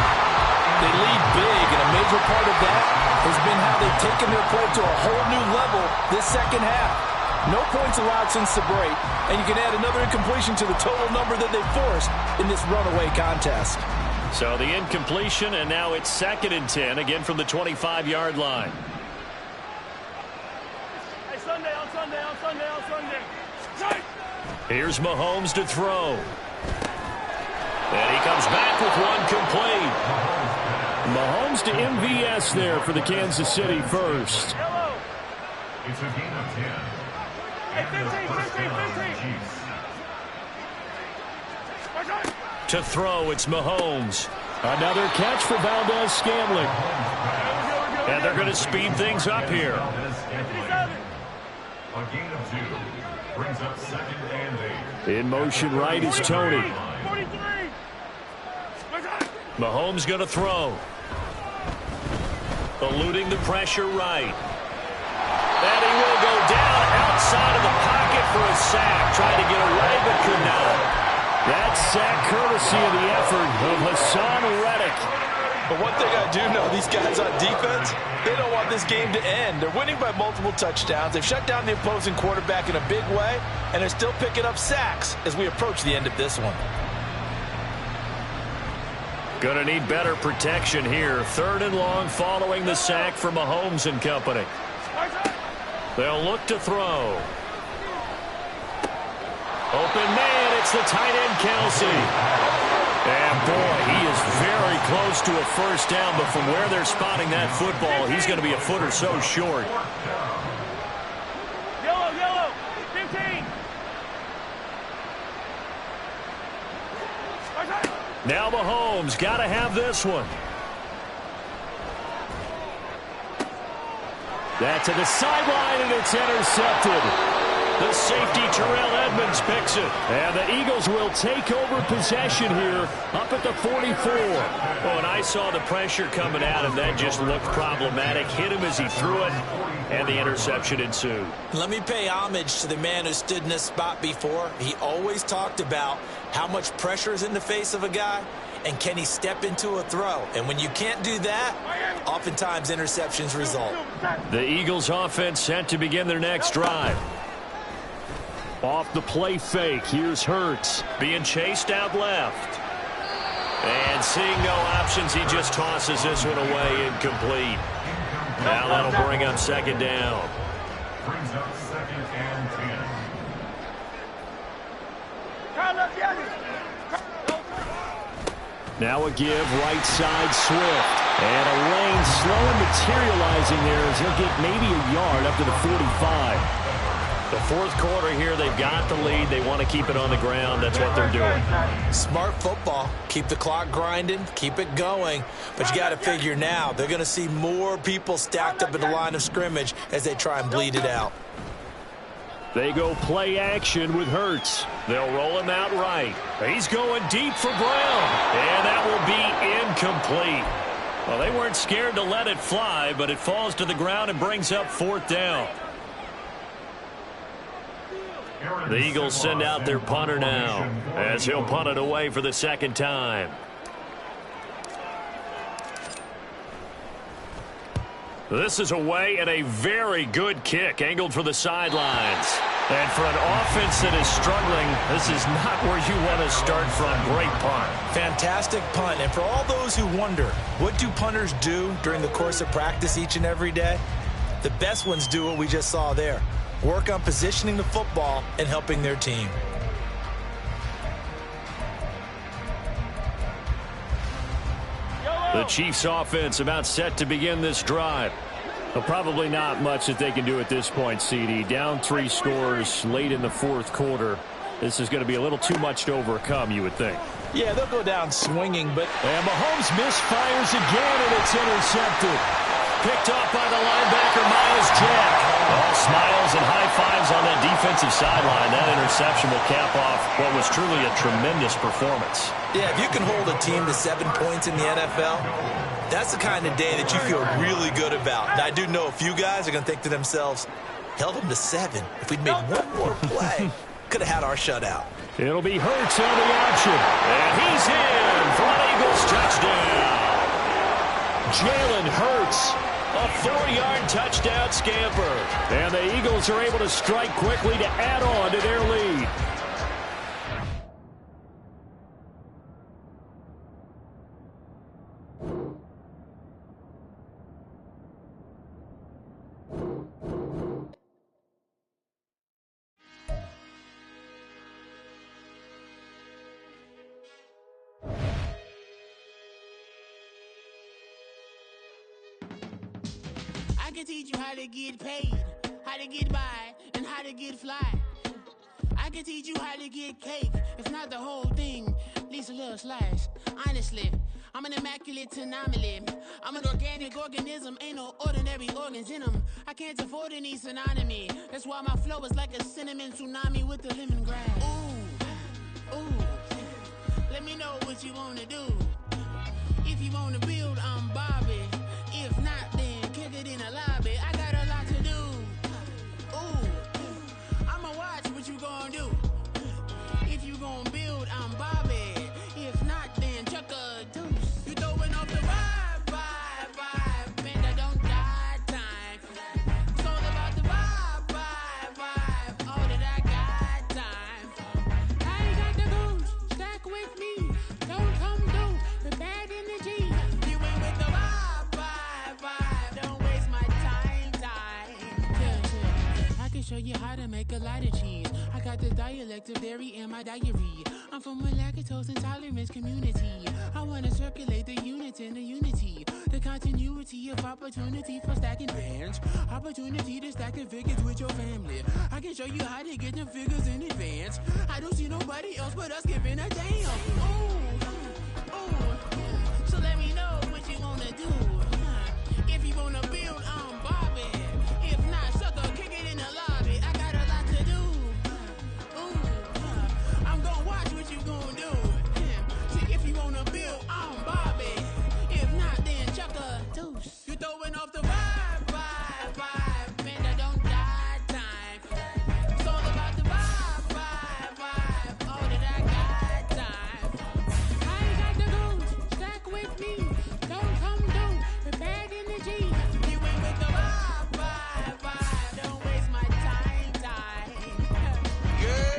Speaker 2: They lead big, and a major part of that has been how they've taken their play to a whole new level this second half. No points allowed since the break, and you can add another incompletion to the total number that they forced in this runaway contest.
Speaker 1: So the incompletion, and now it's 2nd and 10, again from the 25-yard line.
Speaker 4: Hey, Sunday, on Sunday, on Sunday, on Sunday.
Speaker 1: Here's Mahomes to throw. And he comes back with one complete.
Speaker 5: Mahomes to MVS there for the Kansas City first.
Speaker 3: It's a gain of 10.
Speaker 4: Hey, 15.
Speaker 1: To throw, it's Mahomes.
Speaker 5: Another catch for Valdez Scantling.
Speaker 4: We're good.
Speaker 1: And they're going to speed things up here.
Speaker 3: A gain of 2 brings up 2nd and 8.
Speaker 5: In motion right is Tony.
Speaker 4: 43.
Speaker 1: Mahomes going to throw. Eluding the pressure right. And he will go down outside of the pocket for a sack. Tried to get away but could not. That sack courtesy of the effort of Hassan Reddick.
Speaker 2: But one thing I do know, these guys on defense, they don't want this game to end. They're winning by multiple touchdowns. They've shut down the opposing quarterback in a big way, and they're still picking up sacks as we approach the end of this one.
Speaker 1: Going to need better protection here. 3rd and long following the sack for Mahomes and company. They'll look to throw. Open man, it's the tight end, Kelsey. And boy, he is very close to a first down, but from where they're spotting that football, he's going to be a foot or so short.
Speaker 4: Yellow, 15.
Speaker 1: Now Mahomes got to have this one. That's to the sideline, and it's intercepted. The safety, Terrell Edmonds, picks it. And the Eagles will take over possession here up at the 44. Oh, and I saw the pressure coming at him. That just looked problematic. Hit him as he threw it, and the interception ensued.
Speaker 2: Let me pay homage to the man who stood in this spot before. He always talked about how much pressure is in the face of a guy, and can he step into a throw. And when you can't do that, oftentimes interceptions result.
Speaker 1: The Eagles offense set to begin their next drive.
Speaker 5: Off the play fake, here's Hurts.
Speaker 1: Being chased out left. And seeing no options, he just tosses this one away, incomplete. Now that'll bring up 2nd down.
Speaker 3: Brings up 2nd and 10.
Speaker 5: Now a give, right side, Swift. And a lane slow and materializing there as he'll get maybe a yard up to the 45.
Speaker 1: The 4th quarter here, they've got the lead. They want to keep it on the ground. That's what they're doing.
Speaker 2: Smart football. Keep the clock grinding. Keep it going. But you got to figure now, they're going to see more people stacked up at the line of scrimmage as they try and bleed it out.
Speaker 5: They go play action with Hurts.
Speaker 1: They'll roll him out right. He's going deep for Brown. And that will be incomplete. Well, they weren't scared to let it fly, but it falls to the ground and brings up 4th down. The Eagles send out their punter now as he'll punt it away for the 2nd time. This is away and a very good kick angled for the sidelines. And for an offense that is struggling, this is not where you want to start from. Great punt.
Speaker 2: Fantastic punt. And for all those who wonder, what do punters do during the course of practice each and every day? The best ones do what we just saw there. Work on positioning the football and helping their team.
Speaker 1: The Chiefs offense about set to begin this drive.
Speaker 5: Well, probably not much that they can do at this point, CD. Down 3 scores late in the 4th quarter. This is going to be a little too much to overcome, you would think.
Speaker 2: Yeah, they'll go down swinging, but...
Speaker 5: And Mahomes misfires again, and it's intercepted.
Speaker 1: Picked off by the linebacker, Miles Jack. All smiles and high fives on that defensive sideline. That interception will cap off what was truly a tremendous performance.
Speaker 2: Yeah, if you can hold a team to 7 points in the NFL, that's the kind of day that you feel really good about. And I do know a few guys are going to think to themselves, held them to 7. If we'd made one more play, could have had our shutout.
Speaker 5: It'll be Hurts on the option.
Speaker 1: And he's in for an Eagles touchdown.
Speaker 5: Jalen Hurts.
Speaker 1: A 4-yard touchdown scamper.
Speaker 5: And the Eagles are able to strike quickly to add on to their lead.
Speaker 10: I can teach you how to get paid, how to get by, and how to get fly. I can teach you how to get cake, if not the whole thing, at least a little slice. Honestly, I'm an immaculate anomaly. I'm an organic organism, ain't no ordinary organs in them. I can't afford any synonymy. That's why my flow is like a cinnamon tsunami with the lemongrass. Ooh, ooh. Let me know what you wanna do. If you wanna build, I'm Bobby. If not, then kick it in the lobby. I got a lot to do. Ooh, I'ma watch what you gonna do. If you gonna build, I'm Bobby. If not, then chuck a deuce. You throwing off the vibe, and I don't got time. It's all about the vibe, all that I got time. I ain't got the goose, stack with me. Don't come through with bad energy. You ain't with the vibe, don't waste my time. Yeah. I can show you how to make a lot of cheese. I got the dialect of dairy in my diary. I'm from a lactose intolerance community. I wanna circulate the units in the unity. The continuity of opportunity for stacking bands. Opportunity to stack the figures with your family. I can show you how to get the figures in advance. I don't see nobody else but us giving a damn. Ooh. So let me know what you wanna do. If you wanna build, I'm Bobby. If not, sucker, kick it in the lobby. I got a lot to do. I'm gonna watch what you gonna do. See, if you wanna build, I'm Bobby. If not, then chuck a deuce. You throwing off the vibe, and I don't got time. It's all about the vibe, all that I got time. I ain't got the goose, stack with me. Don't come through with bad energy. You ain't with the vibe, don't waste my time. Yeah,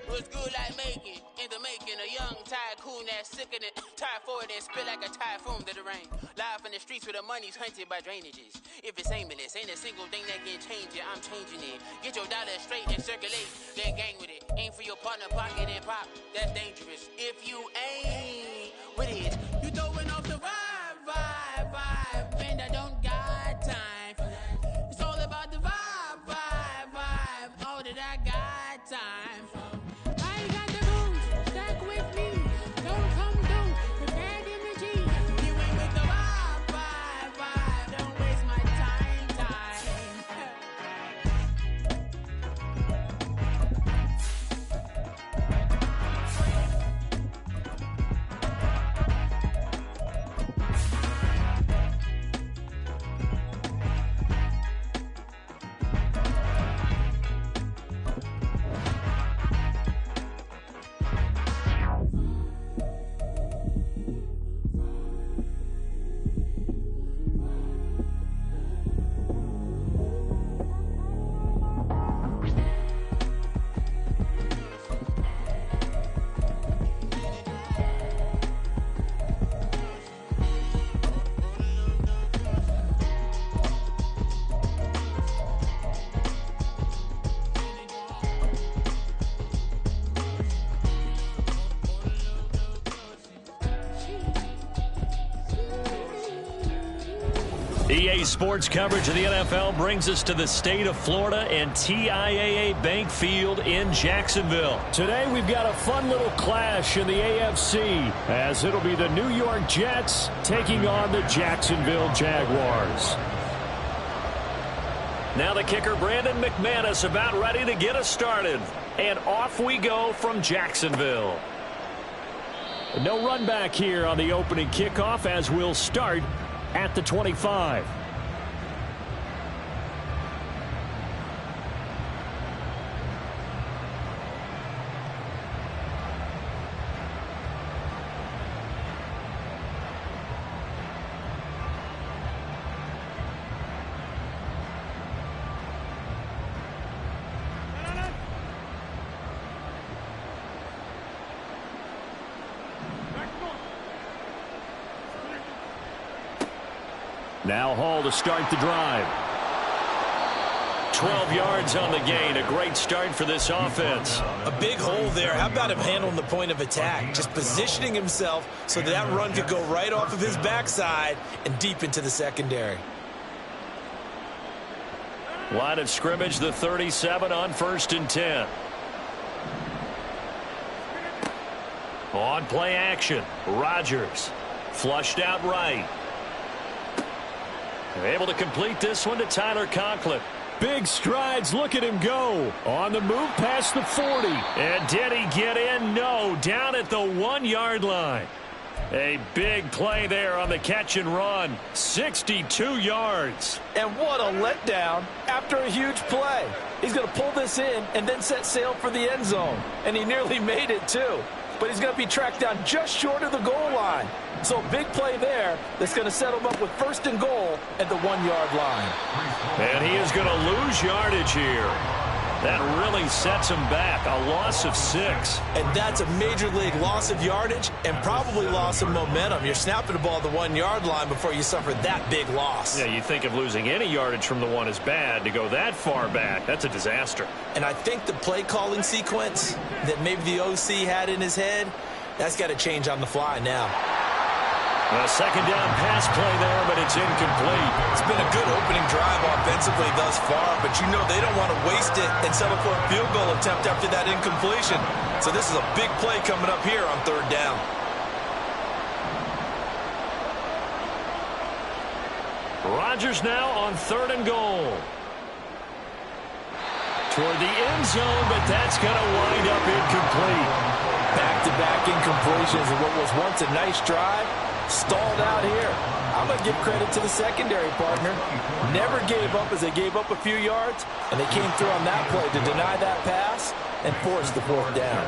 Speaker 10: what's good like making? In the making, a young tycoon that's sicker than typhoid and spit like a typhoon to the rain. Live in the streets where the money's hunted by drainages. If it's aimless, ain't a single thing that can change it. I'm changing it. Get your dollar straight and circulate, then gang with it. Aim for your partner, pocket and pop. That's dangerous. If you ain't with it, you throwing off the vibe, and I don't got time for that. It's all about the vibe, all that I got time for. I ain't got the goose, stack with me. Don't come through with bad energy. You ain't with the vibe, don't waste my time.
Speaker 1: EA Sports coverage of the NFL brings us to the state of Florida and TIAA Bank Field in Jacksonville.
Speaker 5: Today we've got a fun little clash in the AFC as it'll be the New York Jets taking on the Jacksonville Jaguars.
Speaker 1: Now the kicker, Brandon McManus, about ready to get us started. And off we go from Jacksonville.
Speaker 5: No run back here on the opening kickoff as we'll start at the 25. Now Hall to start the drive.
Speaker 1: 12 yards on the gain. A great start for this offense.
Speaker 2: A big hole there. How about him handling the point of attack? Just positioning himself so that run could go right off of his backside and deep into the secondary.
Speaker 1: Line of scrimmage, the 37 on 1st and 10. On play action, Rodgers Flushed out right. They're able to complete this one to Tyler Conklin.
Speaker 5: Big strides. Look at him go. On the move past the 40.
Speaker 1: And did he get in? No. Down at the 1-yard line. A big play there on the catch and run. 62 yards.
Speaker 2: And what a letdown after a huge play. He's going to pull this in and then set sail for the end zone. And he nearly made it, too. But he's going to be tracked down just short of the goal line. So big play there that's going to set him up with first and goal at the 1-yard line.
Speaker 1: And he is going to lose yardage here. That really sets him back. A loss of 6.
Speaker 2: And that's a major league loss of yardage and probably loss of momentum. You're snapping the ball at the 1-yard line before you suffer that big loss.
Speaker 1: Yeah, you think of losing any yardage from the 1 is bad. To go that far back, that's a disaster.
Speaker 2: And I think the play calling sequence that maybe the OC had in his head, that's got to change on the fly now.
Speaker 1: A second down pass play there, but it's incomplete.
Speaker 2: It's been a good opening drive offensively thus far, but you know they don't want to waste it and settle for a field goal attempt after that incompletion. So this is a big play coming up here on third down.
Speaker 1: Rodgers now on third and goal. Toward the end zone, but that's going to wind up incomplete.
Speaker 2: Back-to-back incompletions of what was once a nice drive. Stalled out here. I'm going to give credit to the secondary partner. Never gave up as they gave up a few yards, and they came through on that play to deny that pass and force the fourth down.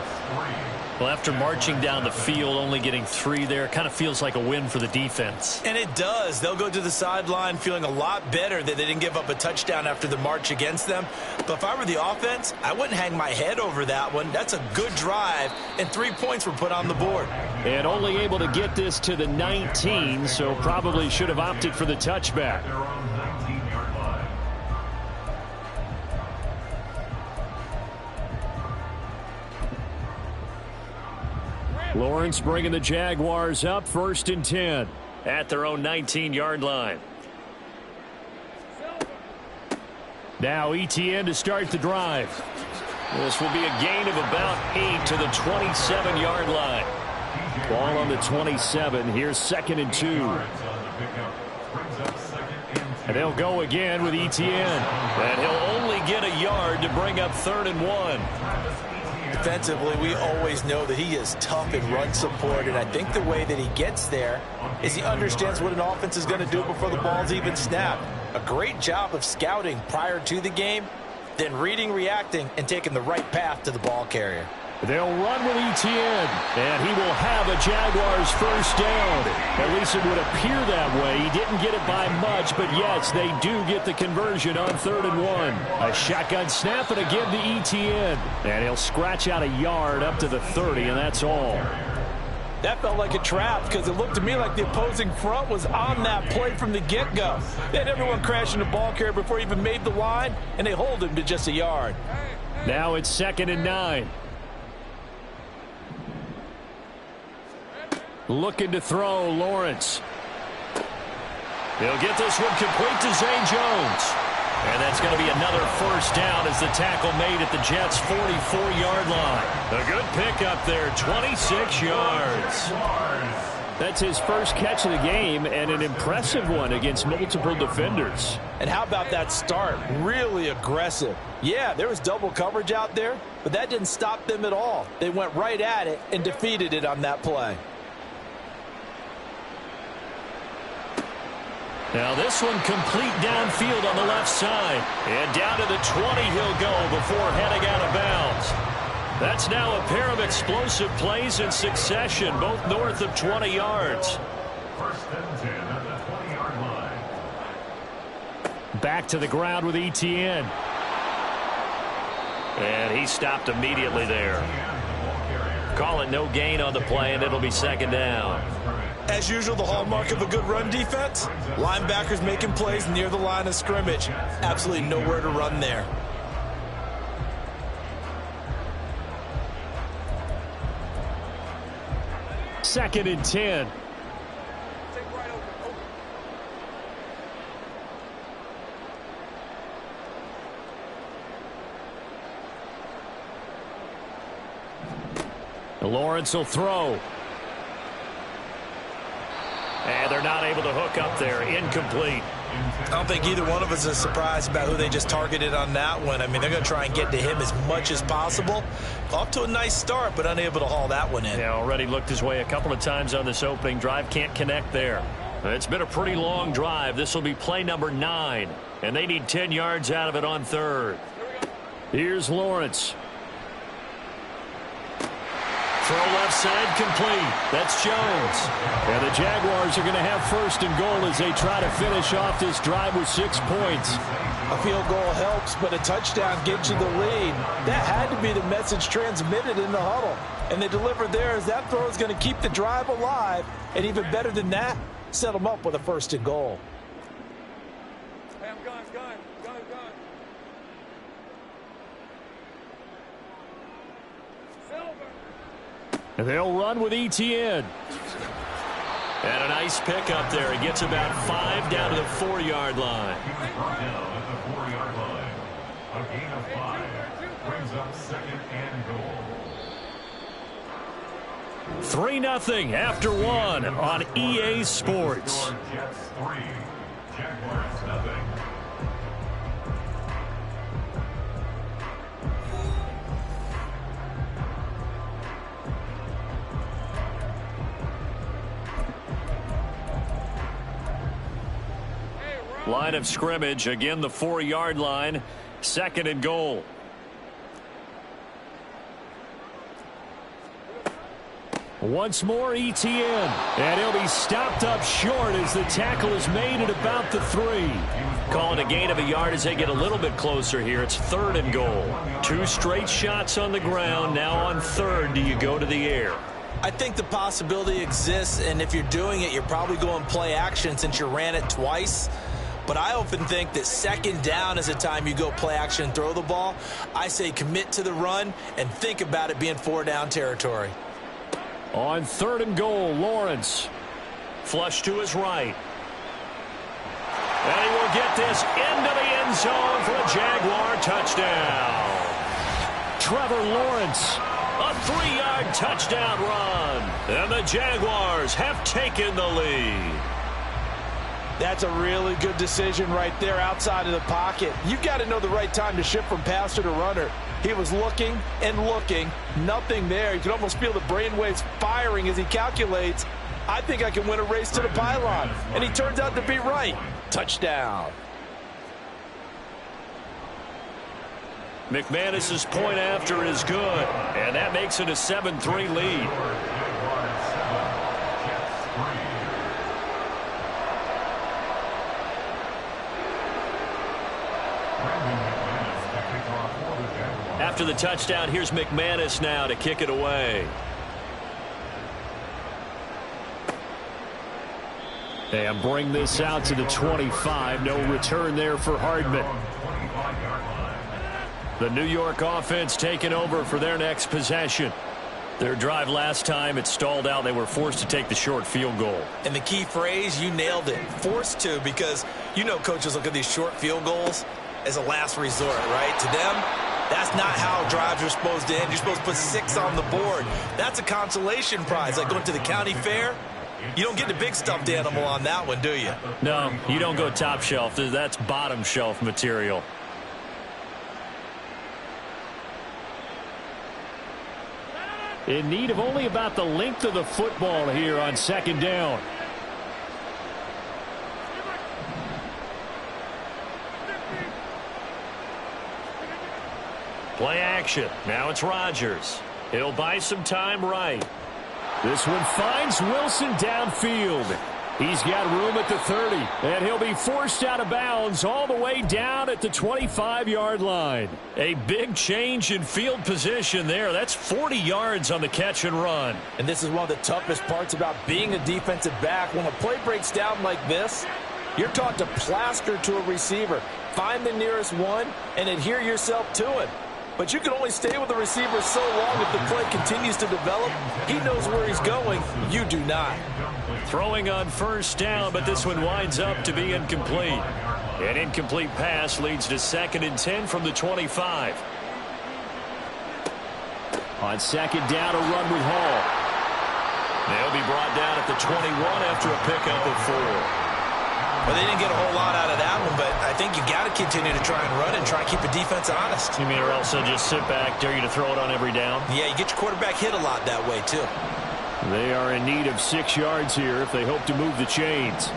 Speaker 1: Well, after marching down the field, only getting 3 there, kind of feels like a win for the defense.
Speaker 2: And it does. They'll go to the sideline feeling a lot better that they didn't give up a touchdown after the march against them. But if I were the offense, I wouldn't hang my head over that one. That's a good drive, and 3 points were put on the board.
Speaker 5: And only able to get this to the 19, so probably should have opted for the touchback. Lawrence bringing the Jaguars up, 1st and 10.
Speaker 1: At their own 19-yard line.
Speaker 5: Now ETN to start the drive.
Speaker 1: This will be a gain of about 8 to the 27-yard line.
Speaker 5: Ball on the 27. Here's 2nd and 2. And they'll go again with ETN.
Speaker 1: And he'll only get a yard to bring up 3rd and 1.
Speaker 2: Defensively, we always know that he is tough in run support, and I think the way that he gets there is he understands what an offense is going to do before the ball's even snapped. A great job of scouting prior to the game, then reading, reacting, and taking the right path to the ball carrier.
Speaker 5: They'll run with ETN, and he will have a Jaguars first down. At least it would appear that way. He didn't get it by much, but yes, they do get the conversion on 3rd and 1. A shotgun snap and again to ETN. And he'll scratch out a yard up to the 30, and that's all.
Speaker 2: That felt like a trap because it looked to me like the opposing front was on that play from the get-go. They had everyone crashing the ball carrier before he even made the line, and they hold him to just a yard.
Speaker 5: Now it's 2nd and 9. Looking to throw, Lawrence.
Speaker 1: He'll get this one complete to Zay Jones. And that's going to be another first down as the tackle made at the Jets' 44-yard line. A good pickup there, 26 yards.
Speaker 5: That's his first catch of the game and an impressive one against multiple defenders.
Speaker 2: And how about that start? Really aggressive. Yeah, there was double coverage out there, but that didn't stop them at all. They went right at it and defeated it on that play.
Speaker 1: Now this one complete downfield on the left side. And down to the 20 he'll go before heading out of bounds. That's now a pair of explosive plays in succession, both north of 20 yards.
Speaker 3: 1st and 10 at the 20-yard line.
Speaker 5: Back to the ground with ETN.
Speaker 1: And he stopped immediately there. Call it no gain on the play, and it'll be 2nd down.
Speaker 2: As usual, the hallmark of a good run defense, linebackers making plays near the line of scrimmage. Absolutely nowhere to run there.
Speaker 5: Second and 10. Lawrence will throw. And they're not able to hook up there. Incomplete.
Speaker 2: I don't think either one of us is surprised about who they just targeted on that one. I mean, they're going to try and get to him as much as possible. Off to a nice start, but unable to haul that one in.
Speaker 5: Yeah, already looked his way a couple of times on this opening drive. Can't connect there. It's been a pretty long drive. This will be play number 9. And they need 10 yards out of it on third. Here's Lawrence. Throw left side complete. That's Jones. And the Jaguars are going to have first and goal as they try to finish off this drive with 6 points.
Speaker 2: A field goal helps, but a touchdown gets you the lead. That had to be the message transmitted in the huddle. And they delivered there as that throw is going to keep the drive alive. And even better than that, set them up with a first and goal.
Speaker 4: Hey, I'm gone.
Speaker 5: And they'll run with ETN. And a nice pickup there. He gets about 5 down to the 4-yard line.
Speaker 3: Brought down at the 4-yard line. A gain of 5 brings up second and goal.
Speaker 5: 3-0 after 1 on EA Sports.
Speaker 3: Jets 3, Jaguars nothing.
Speaker 5: Line of scrimmage, again the 4-yard line, second and goal. Once more ETN, and he'll be stopped up short as the tackle is made at about the 3. Calling a gain of a yard as they get a little bit closer here. It's third and goal. 2 straight shots on the ground. Now on third, do you go to the air?
Speaker 2: I think the possibility exists, and if you're doing it, you're probably going play action since you ran it twice. But I often think that second down is a time you go play action and throw the ball. I say commit to the run and think about it being 4-down territory.
Speaker 5: On third and goal, Lawrence. Flush to his right. And he will get this into the end zone for a Jaguar touchdown. Trevor Lawrence, a 3-yard touchdown run. And the Jaguars have taken the lead.
Speaker 2: That's a really good decision right there outside of the pocket. You've got to know the right time to shift from passer to runner. He was looking and looking, nothing there. You can almost feel the brainwaves firing as he calculates, I think I can win a race to the pylon. And he turns out to be right. Touchdown.
Speaker 5: McManus's point after is good, and that makes it a 7-3 lead. After the touchdown, here's McManus now to kick it away. And bring this out to the 25. No return there for Hardman. The New York offense taking over for their next possession. Their drive last time, it stalled out. They were forced to take the short field goal.
Speaker 2: And the key phrase, you nailed it. Forced to, because you know coaches look at these short field goals as a last resort, right? To them, that's not how drives are supposed to end. You're supposed to put 6 on the board. That's a consolation prize, like going to the county fair. You don't get the big stuffed animal on that one, do you?
Speaker 5: No, you don't go top shelf. That's bottom shelf material. In need of only about the length of the football here on second down. Play action. Now it's Rodgers. He'll buy some time right. This one finds Wilson downfield. He's got room at the 30, and he'll be forced out of bounds all the way down at the 25-yard line. A big change in field position there. That's 40 yards on the catch and run.
Speaker 2: And this is one of the toughest parts about being a defensive back. When a play breaks down like this, you're taught to plaster to a receiver. Find the nearest one and adhere yourself to him. But you can only stay with the receiver so long if the play continues to develop. He knows where he's going. You do not.
Speaker 5: Throwing on first down, but this one winds up to be incomplete. An incomplete pass leads to 2nd and 10 from the 25. On second down, a run with Hall. They'll be brought down at the
Speaker 1: 21 after a pickup of 4.
Speaker 2: Well, they didn't get a whole lot out of that one, but I think you got to continue to try and run and try and keep the defense honest.
Speaker 1: You mean or also just sit back, dare you to throw it on every down?
Speaker 2: Yeah, you get your quarterback hit a lot that way, too.
Speaker 5: They are in need of 6 yards here if they hope to move the chains.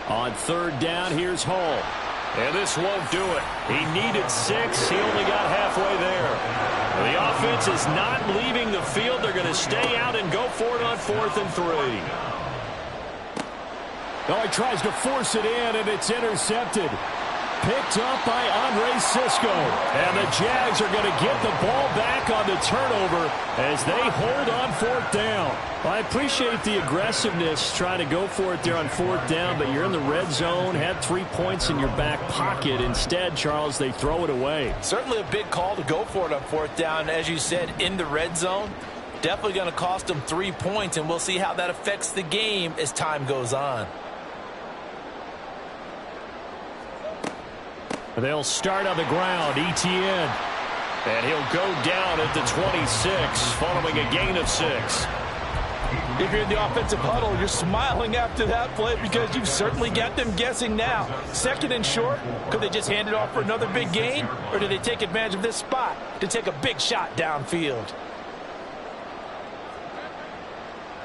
Speaker 5: On 3rd down, here's Hall. And this won't do it. He needed 6. He only got halfway there. The offense is not leaving the field. They're going to stay out and go for it on 4th and 3. Oh, he tries to force it in, and it's intercepted. Picked up by Andre Sisco. And the Jags are going to get the ball back on the turnover as they hold on 4th down. I appreciate the aggressiveness trying to go for it there on 4th down, but you're in the red zone, had 3 points in your back pocket. Instead, Charles, they throw it away.
Speaker 2: Certainly a big call to go for it on 4th down. As you said, in the red zone, definitely going to cost them 3 points, and we'll see how that affects the game as time goes on.
Speaker 5: They'll start on the ground. Etienne. And he'll go down at the 26 following a gain of 6.
Speaker 2: If you're in the offensive huddle, you're smiling after that play because you've certainly got them guessing now. 2nd and short, could they just hand it off for another big gain? Or do they take advantage of this spot to take a big shot downfield?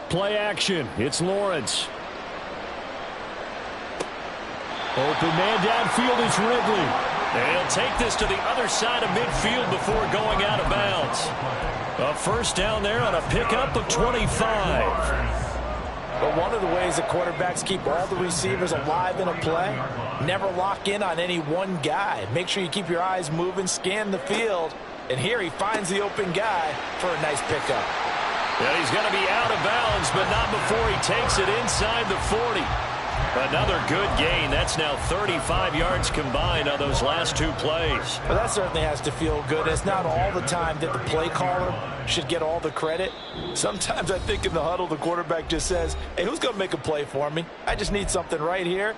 Speaker 5: Play action. It's Lawrence. Open man downfield is Ridley. And he'll take this to the other side of midfield before going out of bounds. A 1st down there on a pickup of 25.
Speaker 2: But one of the ways that quarterbacks keep all the receivers alive in a play, never lock in on any one guy. Make sure you keep your eyes moving, scan the field. And here he finds the open guy for a nice pickup.
Speaker 5: Yeah, he's going to be out of bounds, but not before he takes it inside the 40. Another good gain. That's now 35 yards combined on those last 2 plays.
Speaker 2: Well, that certainly has to feel good. It's not all the time that the play caller should get all the credit. Sometimes I think in the huddle, the quarterback just says, hey, who's going to make a play for me? I just need something right here.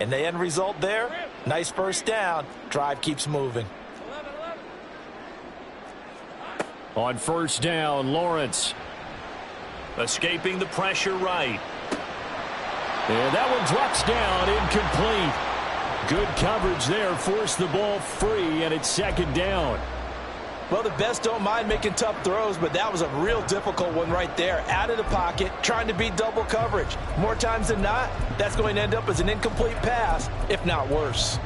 Speaker 2: And the end result there, nice 1st down. Drive keeps moving.
Speaker 5: On 1st down, Lawrence.
Speaker 1: Escaping the pressure right.
Speaker 5: And that one drops down, incomplete. Good coverage there, forced the ball free, and it's 2nd down.
Speaker 2: Well, the best don't mind making tough throws, but that was a real difficult one right there. Out of the pocket, trying to beat double coverage. More times than not, that's going to end up as an incomplete pass, if not worse.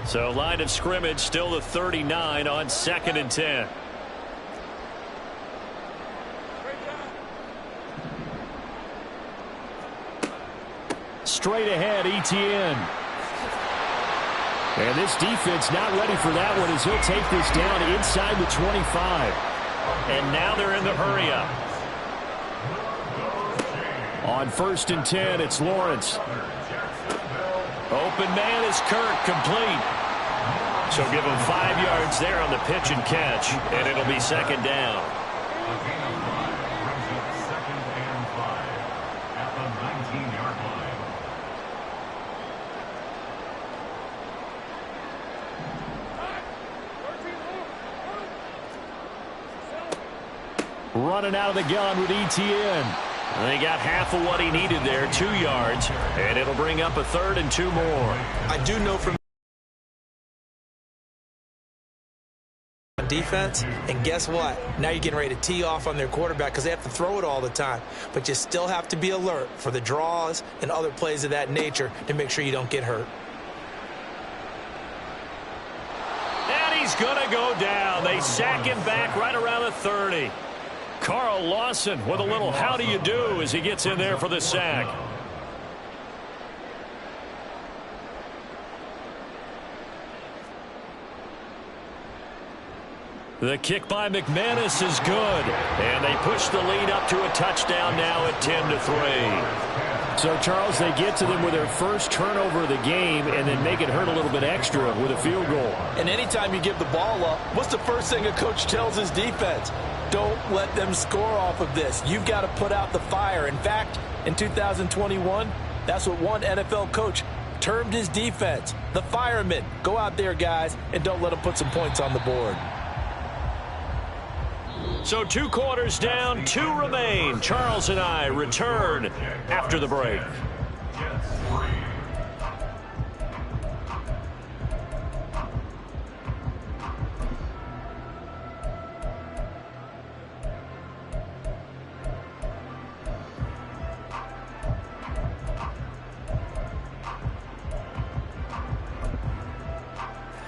Speaker 5: So line of scrimmage still the 39 on 2nd and 10. Straight ahead, Etienne. And this defense not ready for that one as he'll take this down inside the 25.
Speaker 1: And now they're in the hurry up.
Speaker 5: On 1st and 10, it's Lawrence.
Speaker 1: Open man is Kirk, complete. So give him 5 yards there on the pitch and catch, and it'll be 2nd down.
Speaker 5: Running out of the gun with Etienne.
Speaker 1: They got half of what he needed there, 2 yards, and it'll bring up a 3rd and 2 more.
Speaker 2: I do know from defense, and guess what? Now you're getting ready to tee off on their quarterback because they have to throw it all the time. But you still have to be alert for the draws and other plays of that nature to make sure you don't get hurt.
Speaker 1: And he's going to go down. They sack him back right around the 30.
Speaker 5: Carl Lawson with a little how do you do as he gets in there for the sack. The kick by McManus is good. And they push the lead up to a touchdown now at 10-3. So, Charles, they get to them with their first turnover of the game and then make it hurt a little bit extra with a field goal.
Speaker 2: And anytime you give the ball up, what's the first thing a coach tells his defense? Don't let them score off of this. You've got to put out the fire. In fact, in 2021, That's what one NFL coach termed his defense. The firemen. Go out there, guys, and don't let them put some points on the board.
Speaker 5: So 2 quarters down, 2 remain. Charles and I return after the break.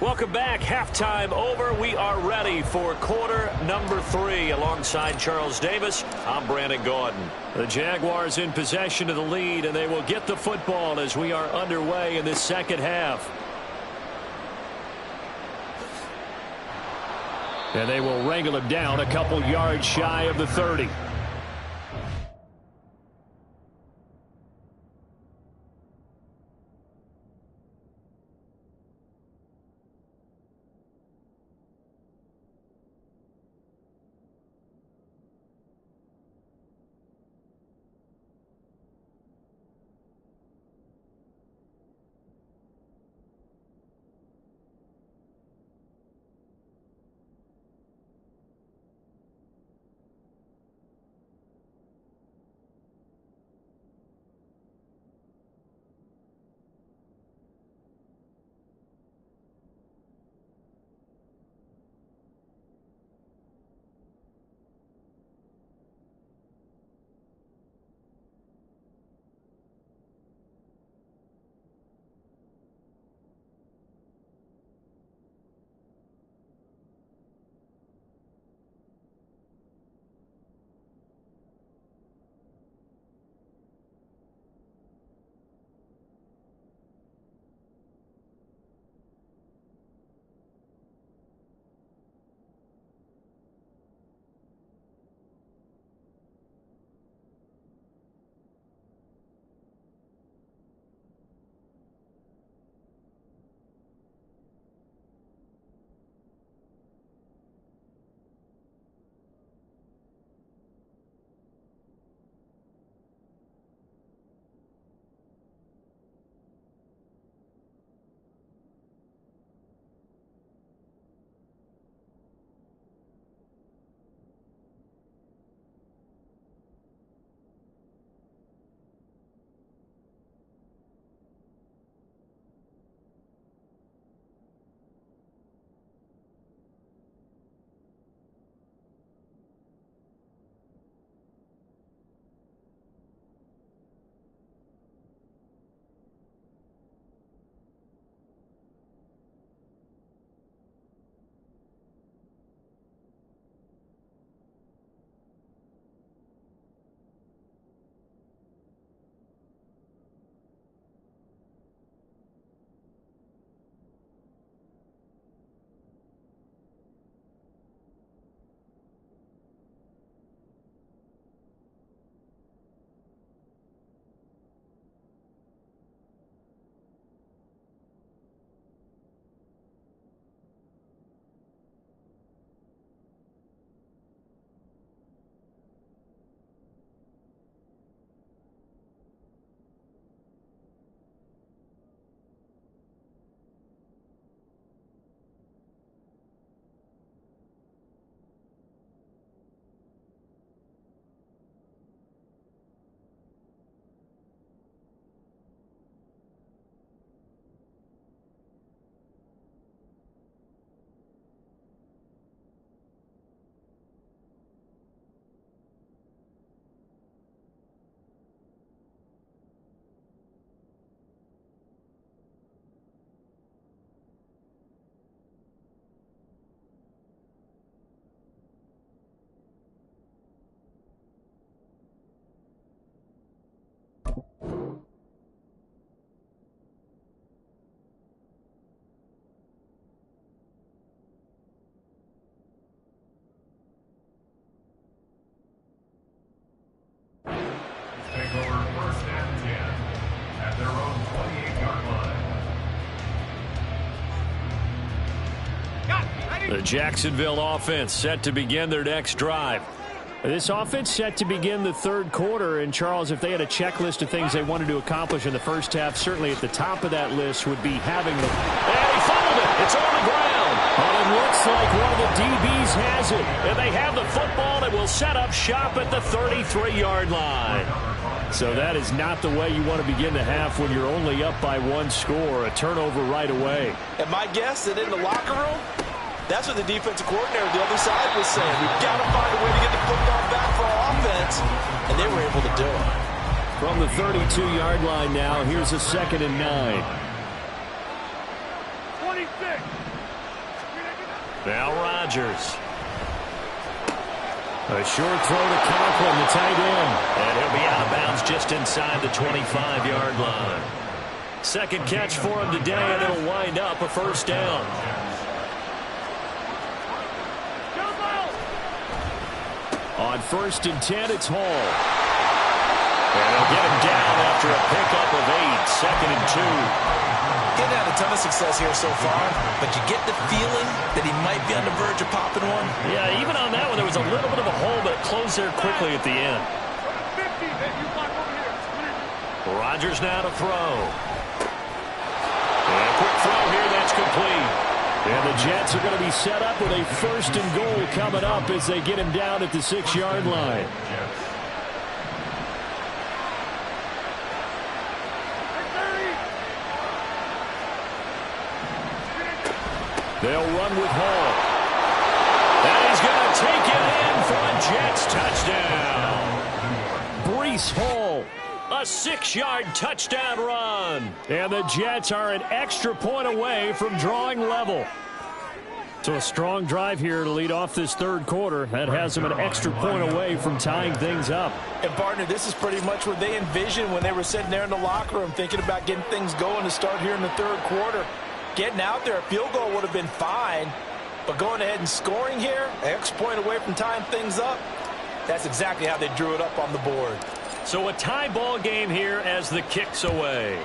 Speaker 5: Welcome back. Halftime over. We are ready for quarter number 3. Alongside Charles Davis, I'm Brandon Gordon. The Jaguars in possession of the lead, and they will get the football as we are underway in this second half. And they will wrangle him down a couple yards shy of the 30. The Jacksonville offense set to begin their next drive. This offense set to begin the third quarter. And, Charles, if they had a checklist of things they wanted to accomplish in the first half, certainly at the top of that list would be having the...
Speaker 1: And he fumbled it. It's on the ground.
Speaker 5: And it looks like one of the DBs has it.
Speaker 1: And they have the football and will set up shop at the 33-yard line.
Speaker 5: So that is not the way you want to begin the half when you're only up by one score. A turnover right away.
Speaker 2: And my guess that in the locker room, that's what the defensive coordinator the other side was saying. We've got to find a way to get the football back for our offense. And they were able to do it.
Speaker 5: From the 32-yard line now, here's a 2nd and 9.
Speaker 4: 26.
Speaker 1: Now Rodgers.
Speaker 5: A short throw to Conklin, the tight end.
Speaker 1: And he'll be out of bounds just inside the 25-yard line. Second catch for him today, and it'll wind up a first down.
Speaker 5: On 1st and 10, it's Hall.
Speaker 1: And they'll get him down after a pickup of 8, 2nd and 2.
Speaker 2: Getting had a ton of success here so far, but you get the feeling that he might be on the verge of popping one.
Speaker 1: Yeah, even on that one, there was a little bit of a hole, but it closed there quickly at the end.
Speaker 4: 50, you block over here.
Speaker 1: Rodgers now to throw. And a quick throw here, that's complete.
Speaker 5: And the Jets are going to be set up with a 1st and goal coming up as they get him down at the 6-yard line. They'll run with Hall.
Speaker 1: And he's going to take it in for a Jets touchdown.
Speaker 5: Breece Hall.
Speaker 1: A 6-yard touchdown run.
Speaker 5: And the Jets are an extra point away from drawing level. So a strong drive here to lead off this third quarter. That has them an extra point away from tying things up.
Speaker 2: And, partner, this is pretty much what they envisioned when they were sitting there in the locker room thinking about getting things going to start here in the third quarter. Getting out there, a field goal would have been fine. But going ahead and scoring here, an extra point away from tying things up, that's exactly how they drew it up on the board.
Speaker 1: So a tie ball game here as the kick's away.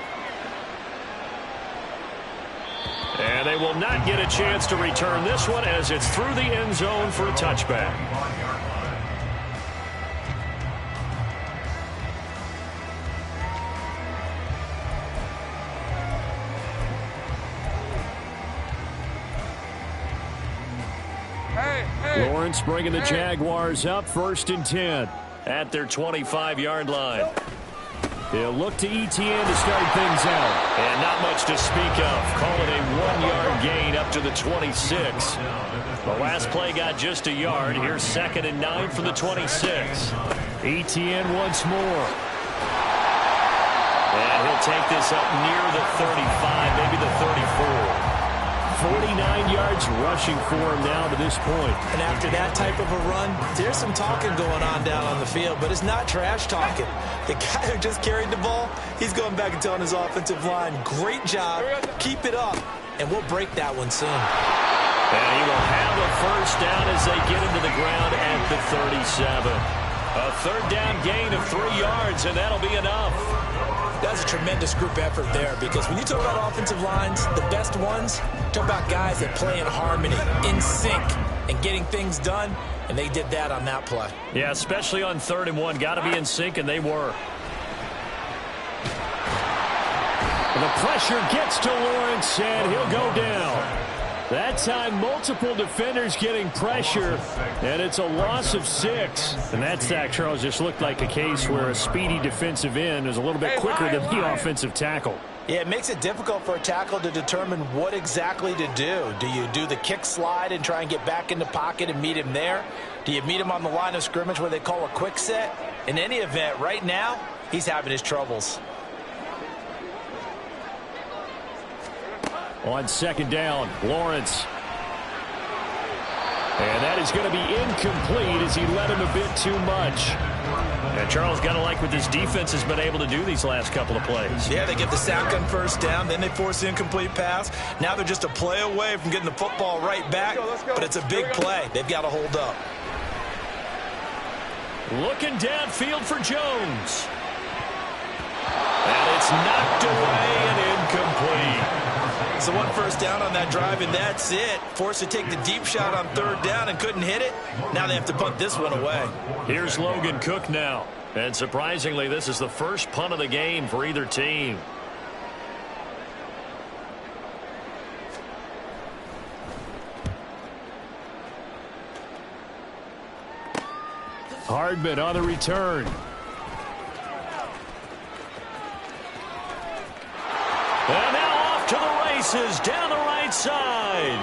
Speaker 1: And they will not get a chance to return this one as it's through the end zone for a touchback.
Speaker 5: Lawrence bringing the Jaguars up 1st and 10.
Speaker 1: At their 25-yard line.
Speaker 5: They'll look to Etienne to start things out.
Speaker 1: And not much to speak of. Call it a 1-yard gain up to the 26. The last play got just a yard. Here's 2nd and 9 for the 26.
Speaker 5: Etienne once more.
Speaker 1: And he'll take this up near the 35, maybe the 34.
Speaker 5: 49 yards rushing for him now to this point.
Speaker 2: And after that type of a run, there's some talking going on down on the field, but it's not trash talking. The guy who just carried the ball, he's going back and telling his offensive line, great job, keep it up, and we'll break that one soon.
Speaker 1: And he will have a first down as they get into the ground at the 37. A third down gain of 3 yards, and that'll be enough.
Speaker 2: That's a tremendous group effort there, because when you talk about offensive lines, the best ones, talk about guys that play in harmony, in sync, and getting things done, and they did that on that play.
Speaker 1: Yeah, especially on 3rd and 1. Got to be in sync, and they were.
Speaker 5: And the pressure gets to Lawrence, and he'll go down. That time, multiple defenders getting pressure, and it's a loss of 6. And that sack, Charles, just looked like a case where a speedy defensive end is a little bit quicker than the offensive tackle.
Speaker 2: Yeah, it makes it difficult for a tackle to determine what exactly to do. Do you do the kick slide and try and get back in the pocket and meet him there? Do you meet him on the line of scrimmage where they call a quick set? In any event, right now, he's having his troubles.
Speaker 5: On 2nd down, Lawrence. And that is going to be incomplete as he led him a bit too much.
Speaker 1: And Charles, got to like what this defense has been able to do these last couple of plays.
Speaker 2: Yeah, they get the sack on 1st down, then they force the incomplete pass. Now they're just a play away from getting the football right back, but it's a big play. They've got to hold up.
Speaker 1: Looking downfield for Jones. And it's knocked away and incomplete.
Speaker 2: So one first down on that drive, and that's it. Forced to take the deep shot on third down and couldn't hit it. Now they have to punt this one away.
Speaker 5: Here's Logan Cook now. And surprisingly, this is the first punt of the game for either team. Hardman on the return. And now off to the races down the right side.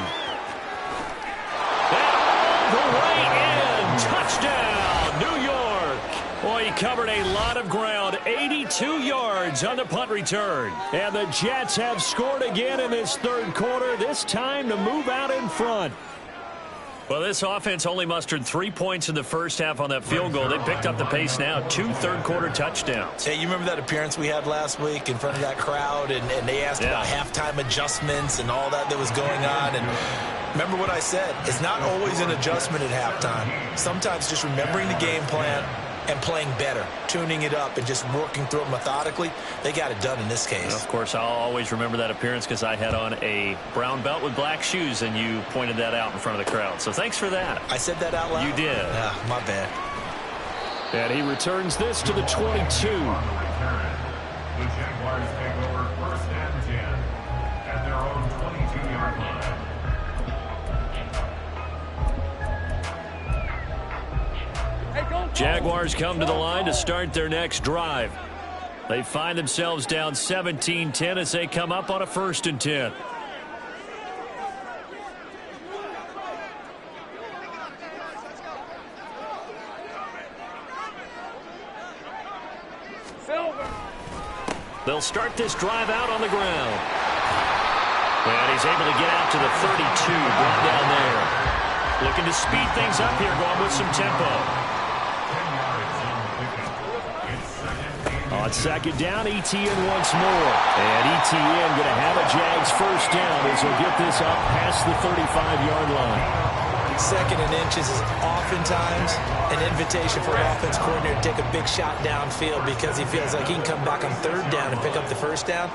Speaker 5: And all the way in. Touchdown, New York. Boy, he covered a lot of ground. 82 yards on the punt return. And the Jets have scored again in this third quarter, this time to move out in front. Well, this offense only mustered 3 points in the first half on that field goal. They picked up the pace now. 2 third-quarter touchdowns.
Speaker 2: Hey, you remember that appearance we had last week in front of that crowd, and they asked about halftime adjustments and all that was going on, and remember what I said. It's not always an adjustment at halftime. Sometimes just remembering the game plan and playing better, tuning it up, and just working through it methodically. They got it done in this case.
Speaker 5: And of course, I'll always remember that appearance because I had on a brown belt with black shoes, and you pointed that out in front of the crowd. So thanks for that.
Speaker 2: I said that out loud?
Speaker 5: You did.
Speaker 2: Ah, my bad.
Speaker 5: And he returns this to the 22.
Speaker 3: The Jaguars take over first and 10 at their own 22-yard line.
Speaker 5: Jaguars come to the line to start their next drive. They find themselves down 17-10 as they come up on a 1st and 10. They'll start this drive out on the ground. And he's able to get out to the 32, brought down there. Looking to speed things up here, going with some tempo. On 2nd down, Etienne once more. And Etienne going to have a Jags first down as he'll get this up past the 35-yard line.
Speaker 2: 2nd and inches is oftentimes an invitation for an offense coordinator to take a big shot downfield because he feels like he can come back on 3rd down and pick up the first down.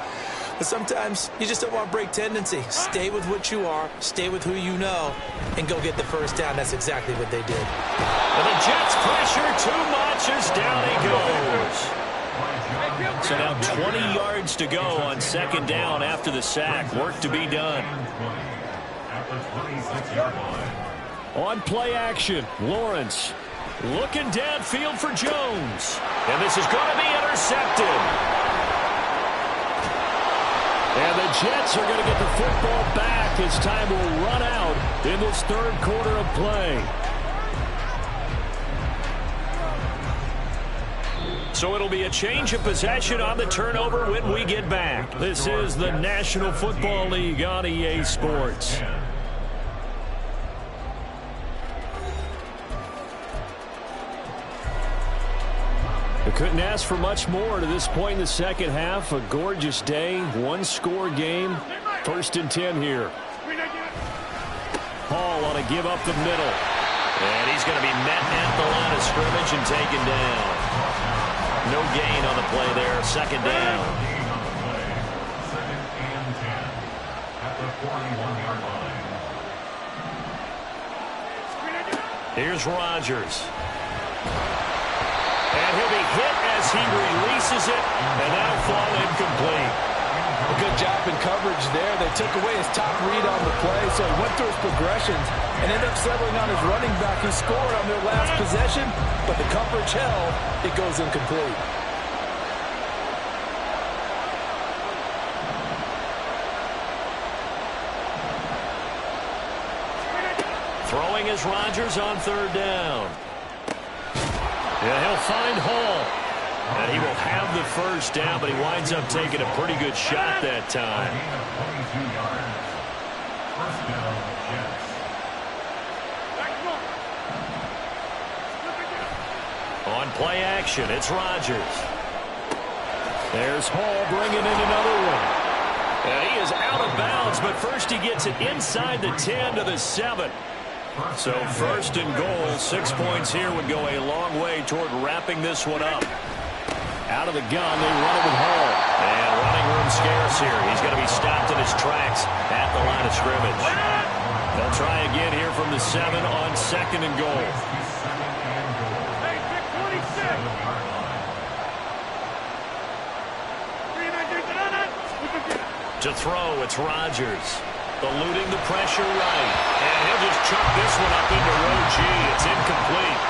Speaker 2: But sometimes you just don't want to break tendency. Stay with what you are, stay with who you know, and go get the first down. That's exactly what they did.
Speaker 5: And the Jets pressure too much as down he goes. So now 20 yards to go on 2nd down after the sack. Work to be done. On play action, Lawrence looking downfield for Jones. And this is going to be intercepted. And the Jets are going to get the football back as time will run out in this 3rd quarter of play. So it'll be a change of possession on the turnover when we get back. This is the National Football League on EA Sports. They couldn't ask for much more to this point in the second half. A gorgeous day, 1-score game. 1st and 10 here. Hall on a give up the middle. And he's going to be met at the line of scrimmage and taken down. No gain on the play there. 2nd down.
Speaker 3: 2nd and 10 at the 41-yard line.
Speaker 5: Here's Rodgers. And he'll be hit as he releases it, and that'll fall incomplete.
Speaker 11: A good job in coverage there. They took away his top read on the play, so he went through his progressions and ended up settling on his running back who scored on their last possession, but the coverage held. It goes incomplete.
Speaker 5: Throwing is Rodgers on 3rd down. Yeah, he'll find Hall. And he will have the first down, but he winds up taking a pretty good shot that time.
Speaker 3: 22 yards. First down, Jets.
Speaker 5: On play action, it's Rodgers. There's Hall bringing in another one. And he is out of bounds, but first he gets it inside the 10 to the 7. So 1st and goal, 6 points here would go a long way toward wrapping this one up. Out of the gun, they run it with Hall. And running room
Speaker 1: scarce here. He's going to be stopped in his tracks at the line of scrimmage. They'll try again here from the 7 on 2nd and goal.
Speaker 4: Hey, pick 26.
Speaker 1: To throw, it's Rodgers. Eluding the pressure right. And he'll just chuck this one up into row G. It's incomplete.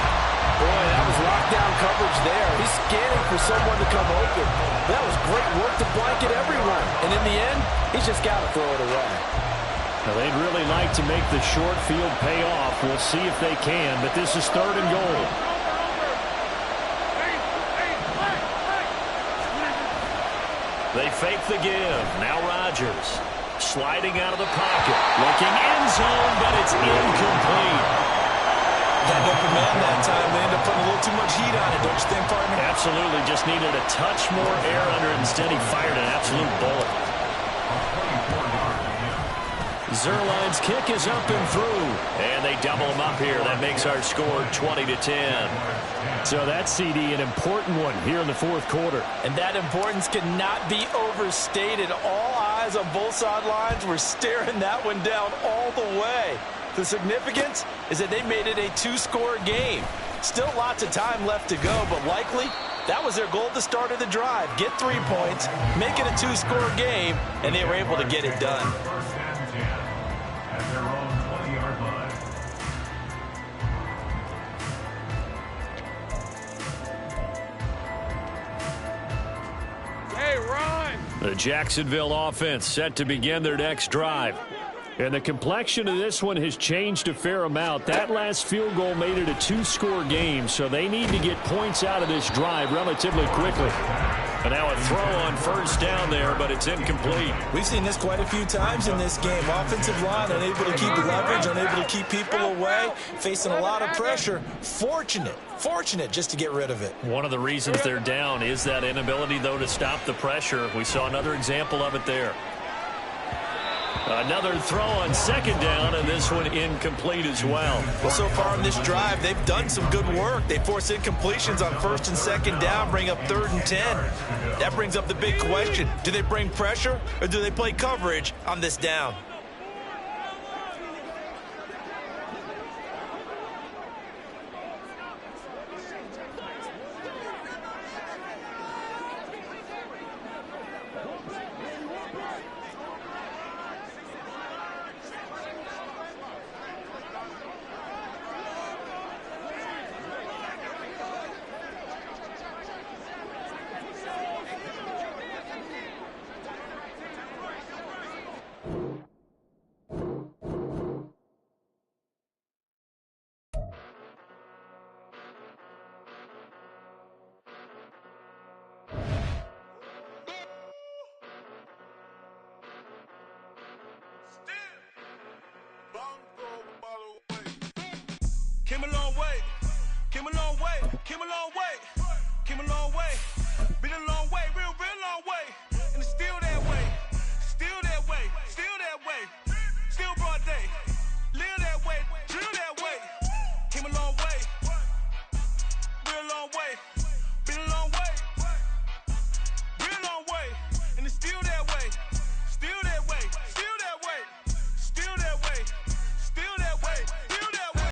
Speaker 11: Boy, that was lockdown coverage there. He's scanning for someone to come open. That was great work to blanket everyone. And in the end, he's just got to throw it away.
Speaker 5: Now, they'd really like to make the short field pay off. We'll see if they can, but this is 3rd and goal.
Speaker 1: They fake the give. Now Rodgers sliding out of the pocket. Looking end zone, but it's incomplete.
Speaker 2: Got open man that time. They end up putting a little too much heat on it, don't you think, partner?
Speaker 1: Absolutely. Just needed a touch more air under it. Instead, he fired an absolute bullet. Zuerlein's kick is up and through. And they double him up here. That makes our score 20-10.
Speaker 5: So that CD, an important one here in the 4th quarter.
Speaker 11: And that importance cannot be overstated. All eyes on both sidelines were staring that one down all the way. The significance is that they made it a 2-score game. Still lots of time left to go, but likely that was their goal at the start of the drive. Get 3 points, make it a 2-score game, and they were able to get it done.
Speaker 3: At their own 20-yard line.
Speaker 4: Hey, Ron.
Speaker 5: The Jacksonville offense set to begin their next drive. And the complexion of this one has changed a fair amount. That last field goal made it a 2-score game, so they need to get points out of this drive relatively quickly.
Speaker 1: And now a throw on 1st down there, but it's incomplete.
Speaker 2: We've seen this quite a few times in this game. Offensive line unable to keep leverage, unable to keep people away, facing a lot of pressure. Fortunate just to get rid of it.
Speaker 1: One of the reasons they're down is that inability, though, to stop the pressure. We saw another example of it there. Another throw on 2nd down, and this one incomplete as well.
Speaker 11: Well, so far in this drive, they've done some good work. They force incompletions on 1st and 2nd down, bring up 3rd and 10. That brings up the big question. Do they bring pressure, or do they play coverage on this down?
Speaker 9: Came a long way, came a long way, came a long way, came a long way.